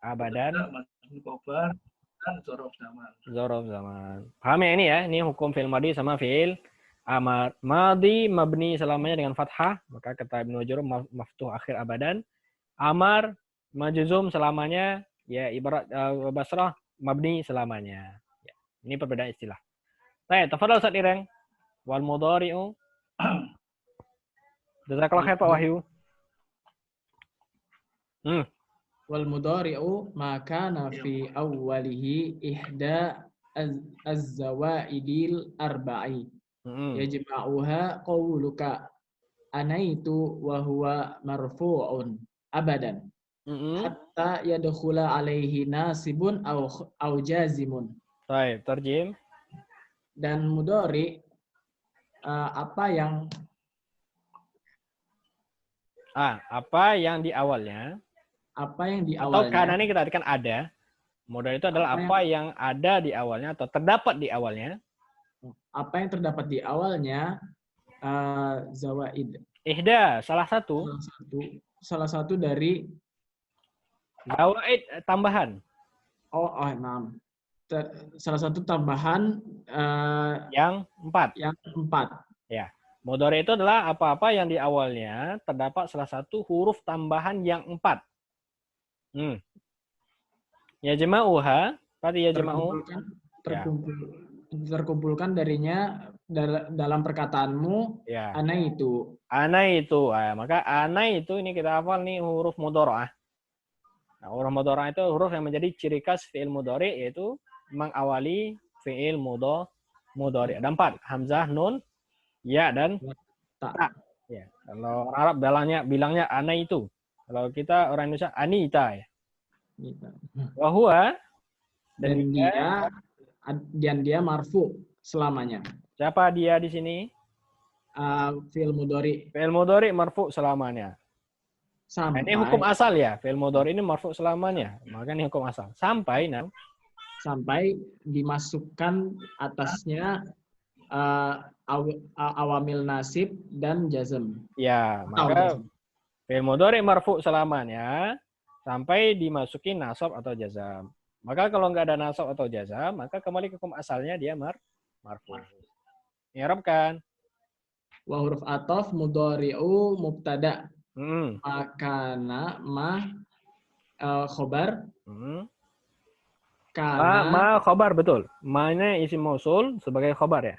Abadan. Khobar dan zorof zaman. Zorof zaman. Paham ya ini ya? Ini hukum fi'il madi sama fi'il amar. Madi mabni selamanya dengan fathah, maka kata Ibnu Ajurrum maftuh akhir abadan. Amar majzum selamanya ya ibarat Basrah mabni selamanya. Ya, ini perbedaan istilah. Baik, tafadhal Ustaz Ireng. Wal mudhari'u. Jazakallahu khair Pak Wahyu. Wal mudhari'u ma kana fi awwalihi ihda az-zawaidil arba'i. Yajma'uha qawluka anaitu wa huwa marfu'un abadan. Hatta yadkhula alaihi nasibun au jazimun. Baik, terjem. Dan mudhari apa yang di awalnya atau karena ini kita artikan ada. Mudhari itu adalah apa yang ada di awalnya atau terdapat di awalnya. Apa yang terdapat di awalnya zawaid. Ihda, salah satu dari zawaid tambahan. Enam. Salah satu tambahan yang 4. Yang 4. Ya. Mudhari itu adalah apa-apa yang di awalnya terdapat salah satu huruf tambahan yang 4. Ya jama'uha, tadi ya jama'u terkumpulkan darinya dalam perkataanmu ya. Ana itu. Maka ana itu ini kita hafal nih huruf mudhari'ah. Nah, huruf mudhari'ah itu huruf yang menjadi ciri khas fi'il mudhari yaitu mengawali fi'il mudhari. Ada 4, hamzah, nun, ya dan ta. Ya. Kalau orang Arab bilangnya ana itu. Kalau kita orang Indonesia anita ya. Wa huwa Dan dia marfu selamanya. Siapa dia di sini? Fi'il mudhari. Fi'il mudhari marfu selamanya. Nah, ini hukum asal ya. Fi'il mudhari ini marfu selamanya. Maka ini hukum asal. Sampai dimasukkan atasnya awamil nasib dan jazm. Ya, maka fi'il mudhari marfu selamanya sampai dimasuki nasab atau jazam. Maka kalau nggak ada nasab atau jazam, maka kembali ke hukum asalnya dia marfu. I'rabkan. Wa huruf ataf mudhari'u mubtada. Makana khobar. Ma khobar, betul. Ma-nya isim mausul sebagai khobar ya.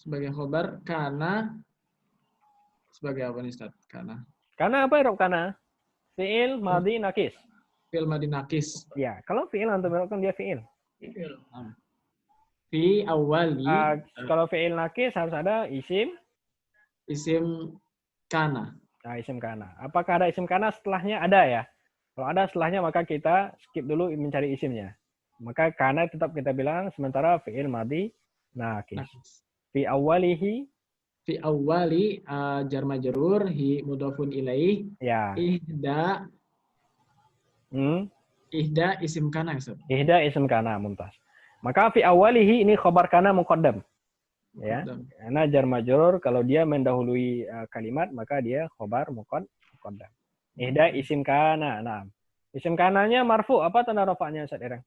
Sebagai khobar, kana sebagai apa nih Ustaz? Kana apa i'rab kana? Fi'il madhi nakis. Fi'il madhi nakis. Ya, kalau fi'il antum i'rabkan dia fi'il. Fi awali. Kalau fi'il nakis harus ada isim kana. Nah, isim kana. Apakah ada isim kana setelahnya? Ada ya. Kalau ada setelahnya maka kita skip dulu mencari isimnya. Maka kana tetap kita bilang, sementara fi'il madhi nakis. Fi awali jar majrur hi mudhafun ilaih. Ya. Ihda isim kana, Ustaz. Ihda isim kana, mumtaz. Maka fi awalihi ini khabar kana muqaddam. Ya. Karena jar majrur kalau dia mendahului kalimat maka dia khabar muqaddam. Ihda isim kana. Nah. Isim kananya marfu, apa tanda rafa'nya Ustaz Irang?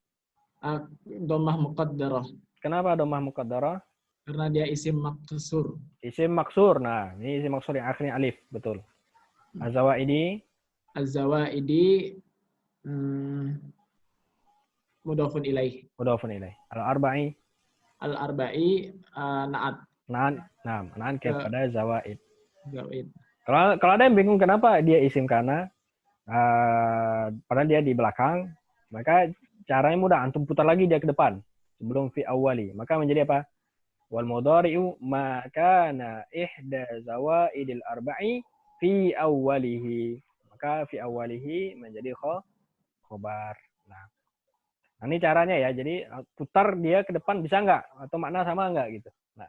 Dhammah muqaddarah. Kenapa dhammah muqaddarah? Karena dia isim maksur. Isim maksur. Nah, ini isim maksur yang akhirnya alif, betul. Az-zawaidi mudhafun ilaih. Al-arba'i na'at. Na'at kepada zawaid. Zawaid. Kalau ada yang bingung kenapa dia isim kana, padahal dia di belakang, maka caranya mudah, antum putar lagi dia ke depan sebelum fi awali. Maka menjadi apa? Wal mudhari'u ma kana ihda zawaidil arba'i fi awwalihi. Maka fi awwalihi menjadi khobar. Nah, ini caranya ya. Jadi putar dia ke depan bisa nggak? Atau makna sama nggak gitu. Nah,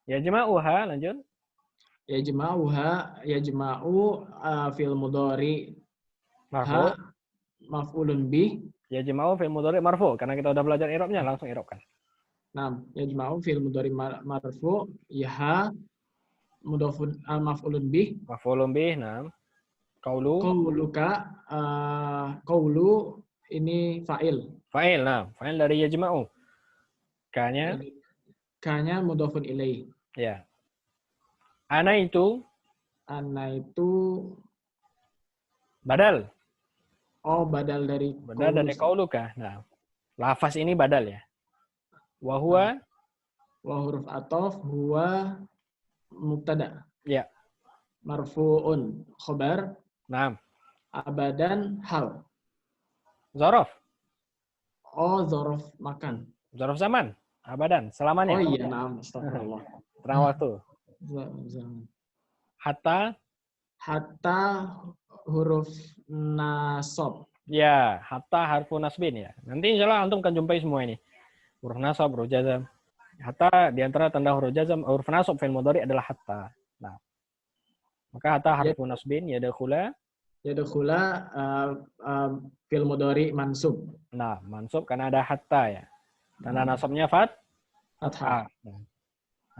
ya jama'uha, lanjut. Ya jama'u fil mudhari Marfu. Maf'ulun bih. Ya jama'u fil mudhari marfu. Karena kita udah belajar i'rabnya, langsung i'rabkan. Nah, yajma'u fil mudhari marfu yaha mudhafun maf'ulun bih. Maf'ulun bih, nah. Qauluka qaulu ini fa'il. Fa'il, nah. Fa'il dari yajma'u. Kanya mudhafun ilaih. Ya. Ana itu badal. Oh, badal dari qauluka. Nah. Lafaz ini badal ya. Wa huruf ataf huwa mubtada. Ya. Marfu'un khobar. Naam. Abadan hal. Zorof. Oh, zorof makan. Zorof zaman. Abadan. Selamanya. Oh iya, naam. Astagfirullah. Terang waktu. Hatta huruf nasab. Ya, hatta harfu nasbin ya. Nanti insya Allah antum akan jumpai semua ini. Huruf nasab, huruf jazam. Hatta di antara tanda huruf jazam, huruf nasab fi'il mudhari adalah hatta. Nah. Maka hatta harfu nasbin yadkhula fi'il mudhari mansub. Nah, mansub karena ada hatta ya. Tanda nasabnya fathah. Nah.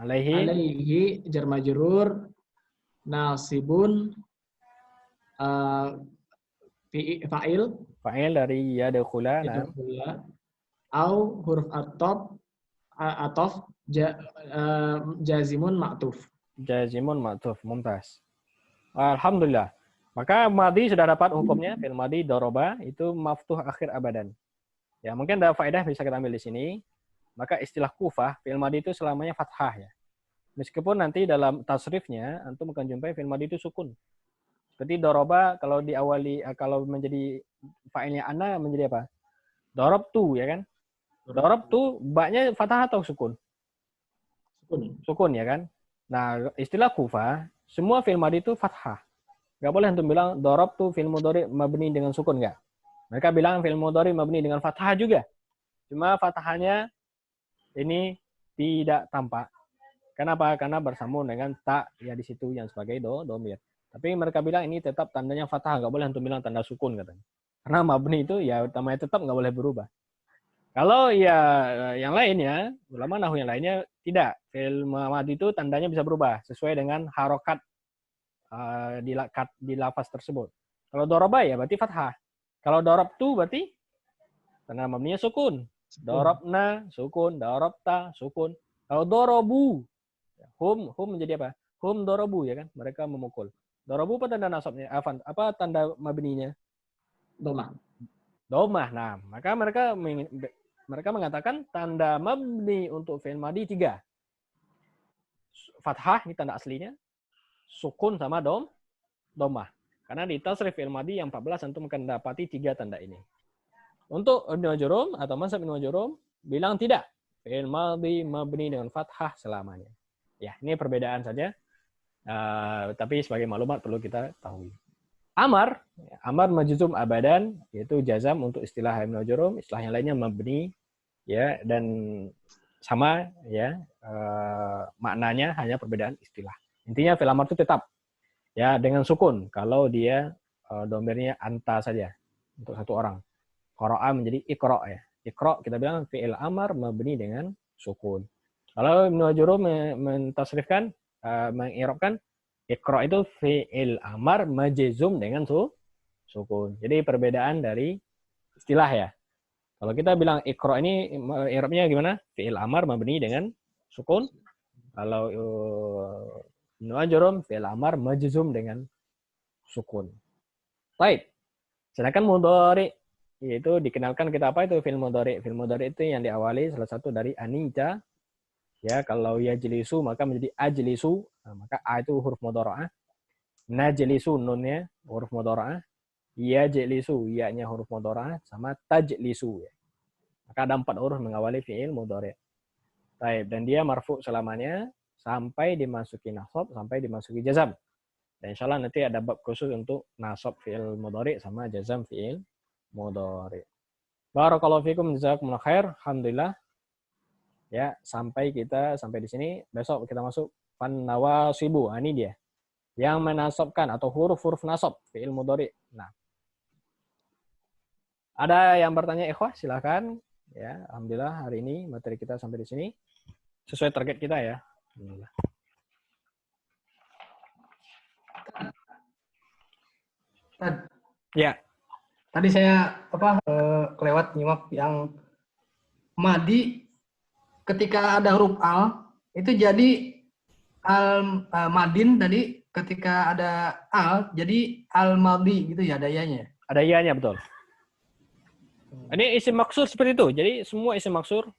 Alaihi jar majrur nasibun fa'il dari yadkhula. Nah. Au huruf atof jazimun ma'tuf. Mumtaz. Alhamdulillah. Maka madhi sudah dapat hukumnya. Fi'il madhi doroba itu maftuh akhir abadan. Ya, mungkin ada faedah bisa kita ambil di sini. Maka istilah kufah, fi'il madhi itu selamanya fathah ya. Meskipun nanti dalam tasrifnya antum akan jumpai fi'il madhi itu sukun. Seperti doroba kalau diawali kalau menjadi fa'ilnya ana menjadi apa? Dorobtu ya kan? Dorobtu baknya fathah atau sukun? Sukun ya kan? Nah, istilah kufah semua fi'il madhi itu fathah. Enggak boleh antum bilang dorobtu fi'il mudhari mabni dengan sukun enggak. Mereka bilang fi'il mudhari mabni dengan fathah juga. Cuma fathahnya ini tidak tampak. Kenapa? Karena bersambung dengan tak ya di situ yang sebagai domir. Tapi mereka bilang ini tetap tandanya fathah, nggak boleh antum bilang tanda sukun katanya. Karena mabni itu ya utamanya tetap nggak boleh berubah. Kalau ya yang lainnya, ulama nahwu yang lainnya tidak. Fi'il madi itu tandanya bisa berubah sesuai dengan harokat di lafaz tersebut. Kalau doroba ya berarti fathah. Kalau dorob tu berarti tanda mabninya sukun. Dorobna sukun, dorobta sukun. Kalau dorobu, hum menjadi apa? Hum dorobu ya kan? Mereka memukul. Dorobu apa tanda nasabnya? Apa tanda mabninya? Domah. Domah. Nah, maka mereka mengatakan tanda mabni untuk fi'il madi 3. Fathah ini tanda aslinya. Sukun sama domah. Karena di tasrif fi'il madi yang 14 antum akan dapati 3 tanda ini. Untuk Ibnu Jurum atau mazhab Ibnu Jurum bilang tidak. Fi'il madi mabni dengan fathah selamanya. Ya, ini perbedaan saja. Tapi sebagai maklumat perlu kita tahu. Amar majzum abadan, yaitu jazam untuk istilah Ibnu Jurum, istilah yang lainnya mabni ya, dan sama ya, maknanya hanya perbedaan istilah. Intinya fi'il amar itu tetap ya dengan sukun kalau dia domirnya anta saja untuk satu orang. Qara'a menjadi iqra ya. Iqra kita bilang fi'il amar mabni dengan sukun. Kalau Ibnu Jurum mentasrifkan, mengirabkan iqra itu fi'il amar majzum dengan sukun. Jadi perbedaan dari istilah ya. Kalau kita bilang iqra ini i'rabnya gimana? Fi'il amar mabni dengan sukun. Kalau Ibnu Jurum fi'il amar majzum dengan sukun. Baik. Sedangkan mudhari yaitu dikenalkan kita apa itu fi'il mudhari. Fi'il mudhari itu yang diawali salah satu dari anija. Ya, kalau yajlisu maka menjadi ajlisu. Nah, maka a itu huruf mudhara'ah. Najlisu nunnya huruf mudhara'ah. Yajlisu ya-nya huruf mudhara'ah sama tajlisu ya. Maka ada 4 huruf mengawali fi'il mudhari'. Baik, dan dia marfu selamanya sampai dimasuki nasab, sampai dimasuki jazam. Dan insyaallah nanti ada bab khusus untuk nasab fi'il mudhari' sama jazam fi'il mudhari'. Barakallahu fikum, jazakumullah khair. Alhamdulillah. Ya, sampai di sini. Besok kita masuk fan nawasibu. Nah, ini dia. Yang menasabkan atau huruf-huruf nasab fi'il mudhari'. Nah. Ada yang bertanya ikhwah? Silakan. Ya, alhamdulillah hari ini materi kita sampai di sini. Sesuai target kita ya. Alhamdulillah. Ya. Tadi saya kelewat nyimak yang madi ketika ada huruf al itu jadi al madin, tadi ketika ada al jadi al madi gitu ya, ada ianya. Ada ianya betul. Ini isim maksur seperti itu. Jadi semua isim maksur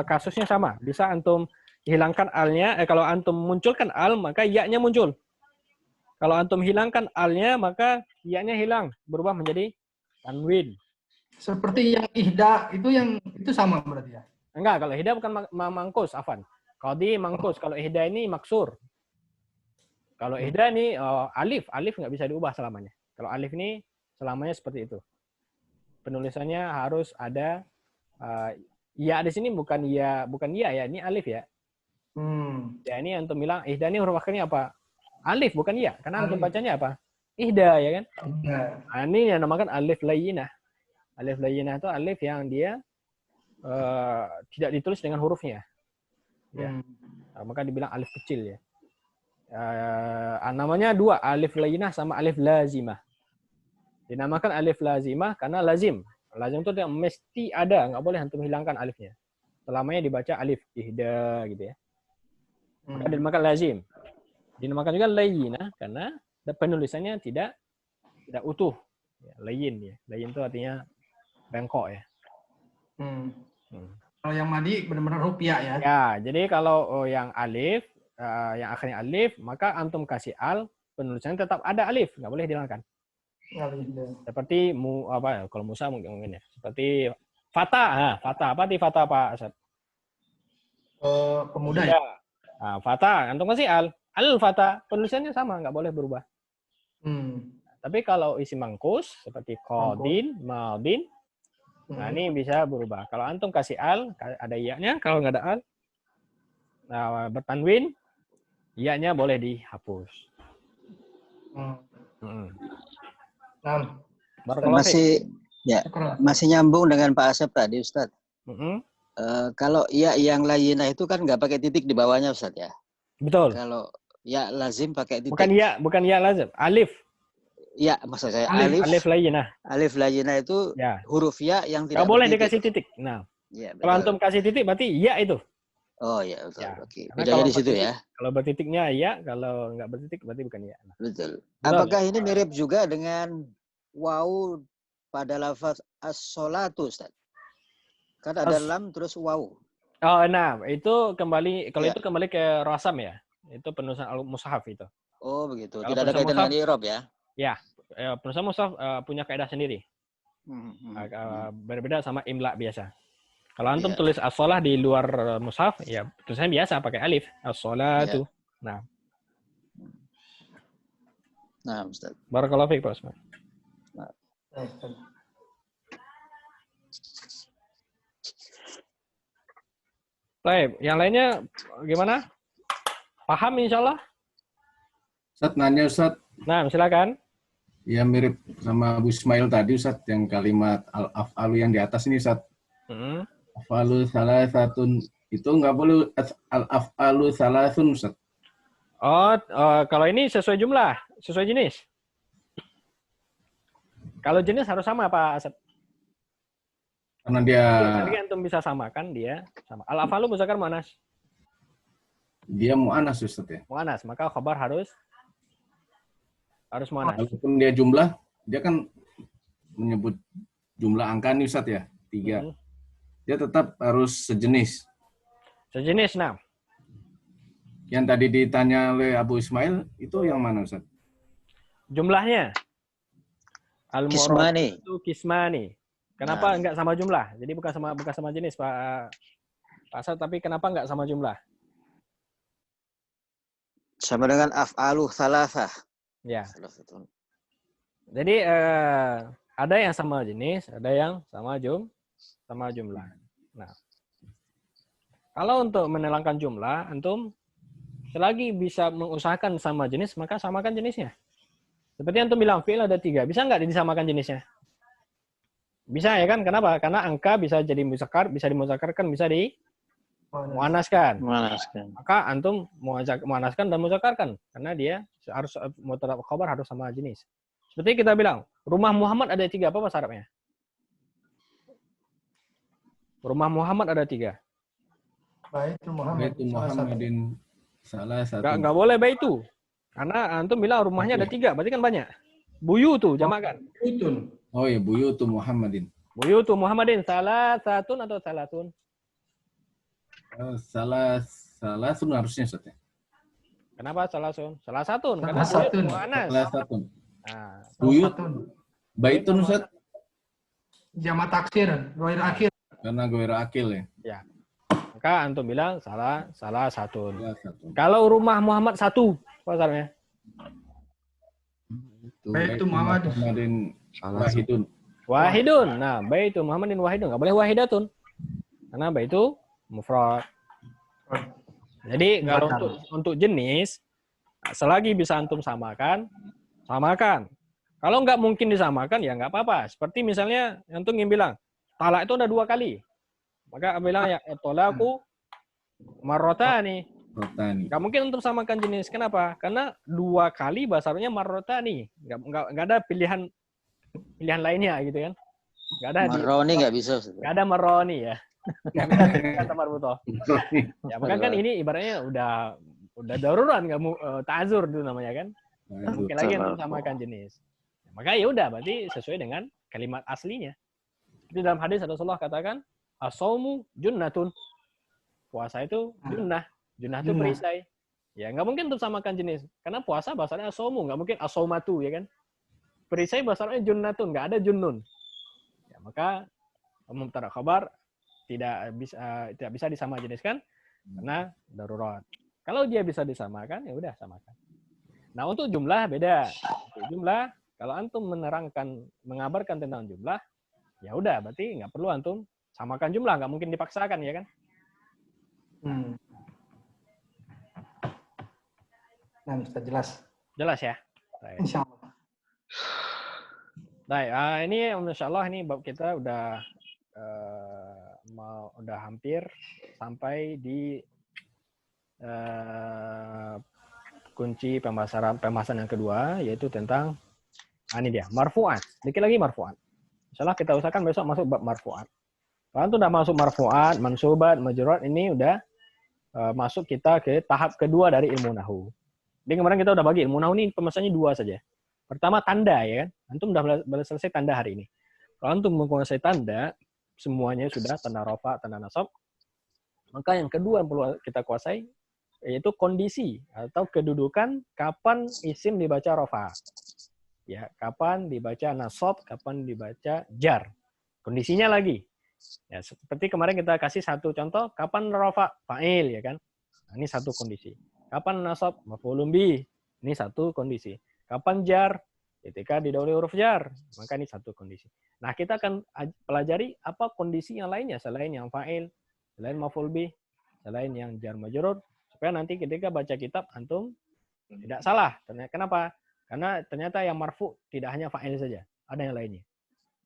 kasusnya sama. Bisa antum hilangkan alnya, kalau antum munculkan al maka ya-nya muncul. Kalau antum hilangkan alnya maka ya-nya hilang, berubah menjadi tanwin. Seperti yang ihda itu sama berarti ya? Enggak, kalau ihda bukan mangkus, afan. Qadi mangkus, kalau ihda ini maksur. Kalau ihda ini alif nggak bisa diubah selamanya. Kalau alif ini selamanya seperti itu. Penulisannya harus ada ya di sini bukan ya ya, ini alif ya. Ya ini antum bilang ihda ini huruf akhirnya apa? Alif bukan ya, karena antum bacanya apa? Ihda ya kan? Nah, ini yang namakan alif layyinah. Alif layyinah itu alif yang dia tidak ditulis dengan hurufnya. Ya. Maka dibilang alif kecil ya. Namanya 2, alif layyinah sama alif lazimah. Dinamakan alif lazimah karena lazim. Lazim itu mesti ada, nggak boleh antum hilangkan alifnya. Selamanya dibaca alif ihda gitu ya. Maka dinamakan lazim. Dinamakan juga layyinah karena penulisannya tidak utuh. Ya, layyin ya. Layyin itu artinya bengkok ya. Kalau yang madi benar-benar huruf ya ya. Ya, jadi kalau yang alif, yang akhirnya alif, maka antum kasih al, penulisannya tetap ada alif, nggak boleh dihilangkan. Seperti kalau Musa mungkin ya. Seperti Fata. Fata apa di Fata Pak Asad? Pemuda ya. Nah, Fata, antum kasih al. Al-Fata, penulisannya sama, nggak boleh berubah. Tapi kalau isi mangkus, seperti Qadin, Madin, Nah, ini bisa berubah. Kalau antum kasih al, ada iya-nya. Kalau nggak ada al, nah, bertanwin, iya-nya boleh dihapus. Nah, Barakallahu fiik. Masih nyambung dengan Pak Asep tadi, Ustadz. Mm-mm. Kalau ya yang layinah itu kan nggak pakai titik di bawahnya, Ustadz ya. Betul. Kalau ya lazim pakai titik. Bukan ya lazim, alif. Ya, maksud saya Alif layinah. Alif layinah itu Ya. huruf ya yang tidak Nggak boleh bertitik. dikasih titik. Nah, Ya, kalau antum kasih titik berarti ya itu. Oh ya, betul. Ya. Oke. Karena Bedanya kalau di situ bertitik, ya. Kalau bertitiknya ya, kalau nggak bertitik berarti bukan ya. Nah, Betul. Betul. Apakah ini mirip juga dengan waw pada lafaz as-sholatu, Ustaz? Kan ada lam terus waw. Oh, nah, itu kembali kalau Ya. itu kembali ke rasam ya. Itu penulisan al-mushaf itu. Oh, begitu. Kalau Tidak ada penulisan kaitan mushaf, dengan i'rab ya. Ya, penulisan mushaf punya kaidah sendiri. Berbeda sama imla biasa. Kalau antum Iya. tulis as-shalah di luar mushaf, ya tulisannya biasa pakai alif, as-sholatu. Nah, Nah, Ustaz. barakallahu fiik, Pak Usman. Baik, yang lainnya gimana? Paham insyaallah? Ustaz nanya Ustaz, Nah, silakan. ya mirip sama Abu Ismail tadi Ustaz, yang kalimat al-af'alu yang di atas ini Ustaz. Mm-hmm. Af'alu salasatun, itu nggak boleh al-af'alu salasun Ustaz. Oh, kalau ini sesuai jumlah, sesuai jenis. Kalau jenis harus sama, Pak Asep. Karena dia Nanti antum bisa samakan dia sama. Al-afalu muzakkar muannas. dia mu'annas Ustaz ya. Muannas, maka khabar harus muannas. Walaupun dia jumlah, dia kan menyebut jumlah angka nih Ustaz ya, 3. Dia tetap harus sejenis. Sejenis, nah. Yang tadi ditanya oleh Abu Ismail, itu yang mana Ustaz? Jumlahnya. Al-murad Kismani. itu kismani. Kenapa enggak sama jumlah? Jadi bukan sama jenis, Pak Asep, tapi kenapa enggak sama jumlah? Sama dengan af'alu salasah. Ya. Salasatun. Jadi ada yang sama jenis, ada yang sama jumlah. Nah, kalau untuk menenangkan jumlah, antum selagi bisa mengusahakan sama jenis, maka samakan jenisnya. Seperti antum bilang fi'il ada 3, bisa nggak disamakan jenisnya? Bisa ya kan? Kenapa? Karena angka bisa jadi muzakkar, bisa dimuzakkarkan, bisa dimuannaskan. Maka antum muannaskan dan muzakkarkan karena dia harus mubtada khabar harus sama jenis. Seperti kita bilang, rumah Muhammad ada 3, apa bahasa Arabnya? Rumah Muhammad ada 3. Baitul Muhammadin salah satu. Enggak boleh baitu. Karena antum bilang rumahnya ada 3, berarti kan banyak. Buyutu jamak kan? Oh ya, buyutu Muhammadin. Buyutu Muhammadin salah satun atau salatun? Salasun harusnya Ustaz ya. Kenapa salasun? Salah satun. Karena Salasatun. muannas. Salasatun. Nah, Buyut baitun Ustaz. Jamak taksir, ghair akhir. Karena goira akil ya. ya. Maka antum bilang salah satun. Salasatun. Kalau rumah Muhammad 1, pasarnya. Baitu Muhammadin wahidun. Wahidun. Nah, baitu Muhammadin wahidun. Enggak boleh wahidatun. Karena baitu mufrad. Jadi kalau untuk jenis, selagi bisa antum samakan. Kalau nggak mungkin disamakan, ya nggak apa-apa. Seperti misalnya antum yang bilang, talak itu ada 2 kali. Maka bilang ya tolaku marrotani. Rotani. Nggak mungkin untuk samakan jenis. Kenapa? Karena 2 kali bahasanya marrotani. Nggak ada pilihan lainnya gitu kan. Nggak ada. Marroni nggak bisa Ustaz. Nggak ada marroni ya. Kata marbutoh. Ya, maka kan ini ibaratnya udah darurat, nggak ta'azur itu namanya kan. Mungkin lagi untuk samakan jenis. Maka ya udah, berarti sesuai dengan kalimat aslinya. Itu dalam hadis Rasulullah katakan, as-shaumu junnatun. Puasa itu junnah. Junnah itu perisai. Ya nggak mungkin untuk samakan jenis. Karena puasa bahasanya as-shaumu, nggak mungkin as-shaumatu ya kan. Perisai bahasanya junnatun, nggak ada junnun. Ya, maka mubtada khabar tidak bisa disama jeniskan karena darurat. Kalau dia bisa disamakan, ya udah samakan. Nah, untuk jumlah beda. Untuk jumlah, kalau antum mengabarkan tentang jumlah, Ya udah, berarti nggak perlu antum samakan jumlah, nggak mungkin dipaksakan ya kan? Nah, Ustaz, jelas. Jelas ya? Baik. Insya Allah. Baik, ini insya Allah ini bab kita udah udah hampir sampai di kunci pembahasan yang kedua, yaitu tentang ini dia, marfu'at. Dikit lagi marfu'at. Insyaallah kita usahakan besok masuk bab marfu'at. Kalau udah masuk marfu'at, mansubat, majrurat, ini udah masuk kita ke tahap kedua dari ilmu nahwu. Jadi kemarin kita udah bagi ilmu nahwu ini pembahasannya 2 saja. Pertama tanda ya kan. Antum udah selesai tanda hari ini. Kalau antum menguasai tanda, semuanya sudah tanda rafa, tanda nasab. Maka yang kedua yang perlu kita kuasai yaitu kondisi atau kedudukan kapan isim dibaca rafa. Ya, kapan dibaca nasab, kapan dibaca jar. Kondisinya lagi. Ya, seperti kemarin kita kasih satu contoh, kapan rafa fa'il ya kan. Nah, ini satu kondisi. Kapan nasab maf'ulun bih. Ini satu kondisi. Kapan jar? Ketika didahului huruf jar. Maka ini satu kondisi. Nah, kita akan pelajari apa kondisi yang lainnya selain yang fa'il, selain maf'ul bih, selain yang jar majrur, supaya nanti ketika baca kitab antum tidak salah. Kenapa? Karena ternyata yang marfu tidak hanya fa'il saja, ada yang lainnya.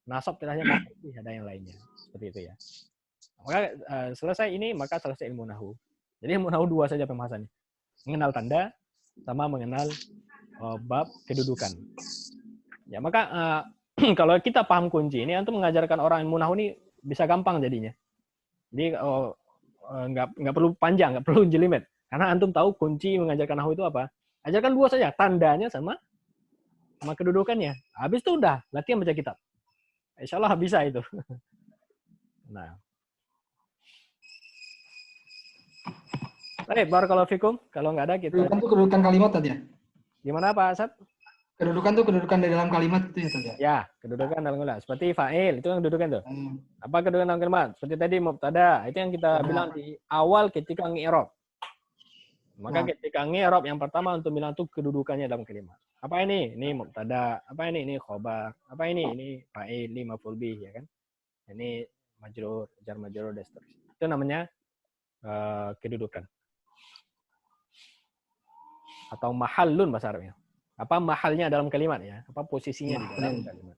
Nasab tidak hanya maf'ul bih, ada yang lainnya. Seperti itu ya. Maka selesai ini, maka selesai ilmu nahwu. Jadi ilmu nahwu 2 saja pembahasannya. Mengenal tanda sama mengenal bab kedudukan. Ya, maka kalau kita paham kunci ini, antum mengajarkan orang ilmu nahwu ini bisa gampang jadinya. Jadi nggak perlu panjang, nggak perlu jelimet. Karena antum tahu kunci mengajarkan nahwu itu apa. Ajarkan 2 saja, tandanya sama kedudukannya. Habis itu udah latihan baca kitab. Insya Allah bisa itu. Nah. Baik, barakallahu fikum. Kalau nggak ada kita. Kedudukan itu kedudukan kalimat tadi ya? Gimana Pak Asad? Kedudukan itu kedudukan di dalam kalimat itu ya tadi ya? Ya, kedudukan dalam kalimat. Seperti fa'il, itu yang kedudukan tuh. Apa kedudukan dalam kalimat? Seperti tadi mubtada, itu yang kita bilang di awal ketika ngi'rab. Maka ketika ngi'rab yang pertama untuk bilang tuh kedudukannya dalam kalimat. Apa ini? Ini mubtada. Apa ini? Ini khobar. Apa ini? Ini fa'il, ini maf'ul bih ya kan? Ini majrur, jar majrur dan seterusnya. Itu namanya kedudukan. Atau mahallun bahasa Arabnya. Apa mahalnya dalam kalimat ya? Apa posisinya di dalam kalimat?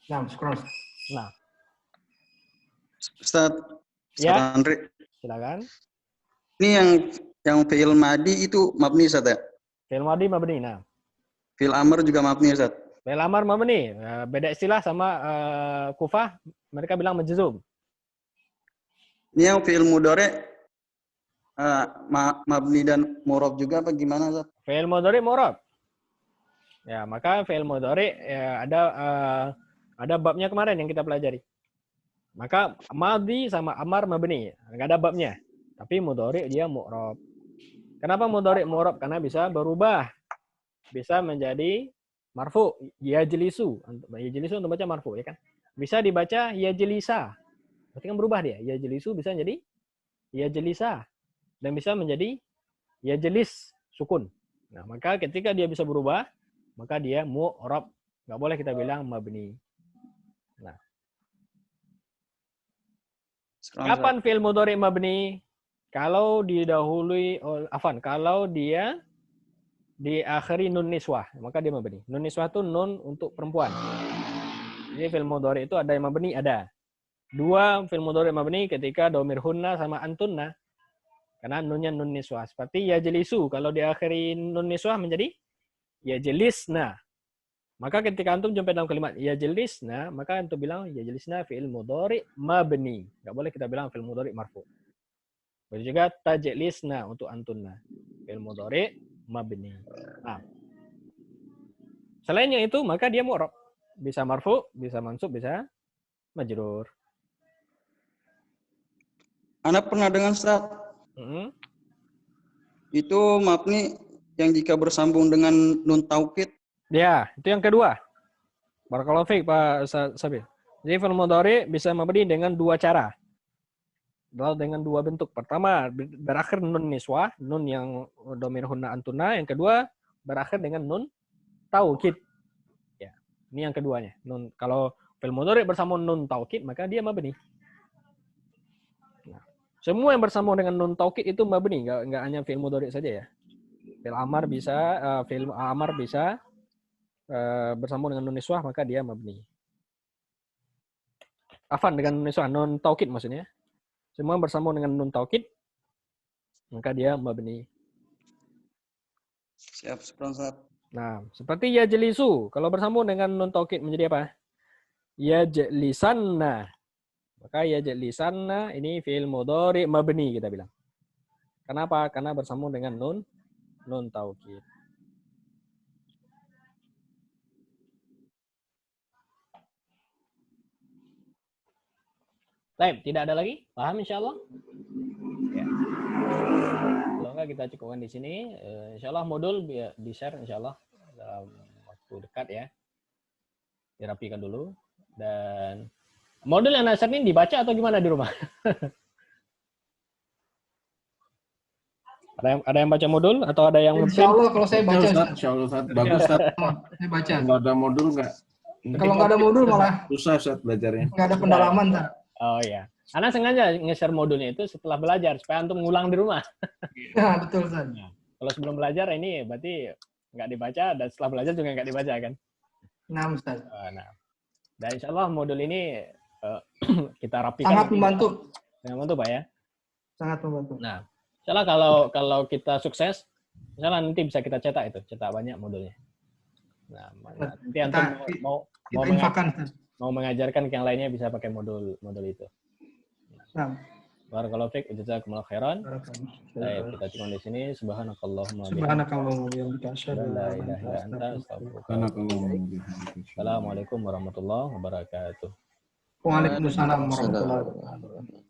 Nah, scroll. Nah. Ustaz, Ya. Andri. Silakan. Ini yang fi'il madi itu mabni Ustaz ya? Fi'il madi mabni. Nah. Fi'il amr juga mabni Ustaz. Fi'il amr mabni. Beda istilah sama Kufah, mereka bilang majzum. Ini yang fi'il mudhari mabni dan murab juga apa gimana Ustaz? Fi'il mudhari murab. Ya, maka fi'il mudhari ada babnya kemarin yang kita pelajari. Maka madi sama amar mabni, enggak ada babnya. Tapi mudhari dia mu'rab. Kenapa mudhari mu'rab? Karena bisa berubah. Bisa menjadi marfu, yajlisu. Yajlisu untuk baca marfu ya kan. Bisa dibaca yajlisa. Berarti kan berubah dia. Yajlisu bisa jadi yajlisa. Dan bisa menjadi yajlis sukun. Nah, maka ketika dia bisa berubah, maka dia mu'rab. Enggak boleh kita bilang mabni. Nah. Kapan fi'il mudhari mabni? Kalau didahului kalau dia diakhiri nun niswah, maka dia mabni. Nun niswah itu nun untuk perempuan. Jadi fi'il mudhari itu ada yang mabni, ada. 2 fi'il mudhari mabni ketika dhamir hunna sama antunna. Karena nunnya nun niswah. Seperti yajlisu, kalau diakhiri nun niswah menjadi yajlisna. Maka ketika antum jumpa dalam kalimat yajlisna, maka antum bilang yajlisna fi'il mudhari mabni. Enggak boleh kita bilang fi'il mudhari marfu. Begitu juga tajlisna untuk antunna. Fi'il mudhari mabni. Nah. Selainnya itu, maka dia mu'rab. Bisa marfu, bisa mansub, bisa majrur. Anda pernah dengar Ustaz? Itu mabni yang jika bersambung dengan nun taukid. Ya, itu yang kedua. Barakallahu fiik Pak Sabir. Jadi fi'il mudhari bisa mabni dengan 2 cara. Dengan 2 bentuk. Pertama, berakhir nun niswah, nun yang dhamir hunna antuna. Yang kedua, berakhir dengan nun taukid. Ya. Ini yang keduanya. Kalau fi'il mudhari bersambung nun taukid, maka dia mabni. Nah, semua yang bersambung dengan nun taukid itu mabni, nggak hanya fi'il mudhari saja ya. Fi'il amar bisa bersambung dengan nun niswah, maka dia mabni. Afan dengan nun niswah, nun taukid maksudnya. Semua bersambung dengan nun taukid, maka dia mabni. Siap, Ustaz. Nah, seperti yajlisu, kalau bersambung dengan nun taukid menjadi apa? Yajlisanna. Maka yajlisanna ini fi'il mudhari mabni kita bilang. Kenapa? Karena bersambung dengan nun taukid. Baik, tidak ada lagi? Paham insyaallah? Ya. Kalau enggak kita cukupkan di sini. Insyaallah modul di-share insyaallah dalam waktu dekat ya. Dirapikan dulu. Dan modul yang Nasir ini dibaca atau gimana di rumah? Ada yang baca modul atau ada yang Insya Allah kalau saya baca. Insya Allah, Ustaz. Bagus, Ustaz. Saya baca. Kalau ada modul nggak? Kalau nggak ada modul malah Susah, Ustaz, belajarnya. nggak ada pendalaman. Ustaz. Oh iya. Ana sengaja nge-share modulnya itu setelah belajar supaya antum ngulang di rumah. Ya, betul, Ustaz. Kalau sebelum belajar ini berarti nggak dibaca dan setelah belajar juga nggak dibaca kan? Nah, Ustaz. Nah. Dan insya Allah modul ini kita rapikan. Sangat membantu. Sangat membantu Pak ya. Sangat membantu. Nah, insya Allah kalau kita sukses, insya Allah nanti bisa kita cetak banyak modulnya. Nah, nanti antum mau mengajarkan ke yang lainnya bisa pakai modul itu. Nah. Barakallahu fiik, jazakumullahu khairan. Baik, kita cuma di sini. Subhanakallahumma Subhanakallahumma wa bihamdika asyhadu an la ilaha illa anta astaghfiruka wa atubu ilaik. Assalamualaikum warahmatullahi wabarakatuh. Waalaikumsalam warahmatullahi wabarakatuh.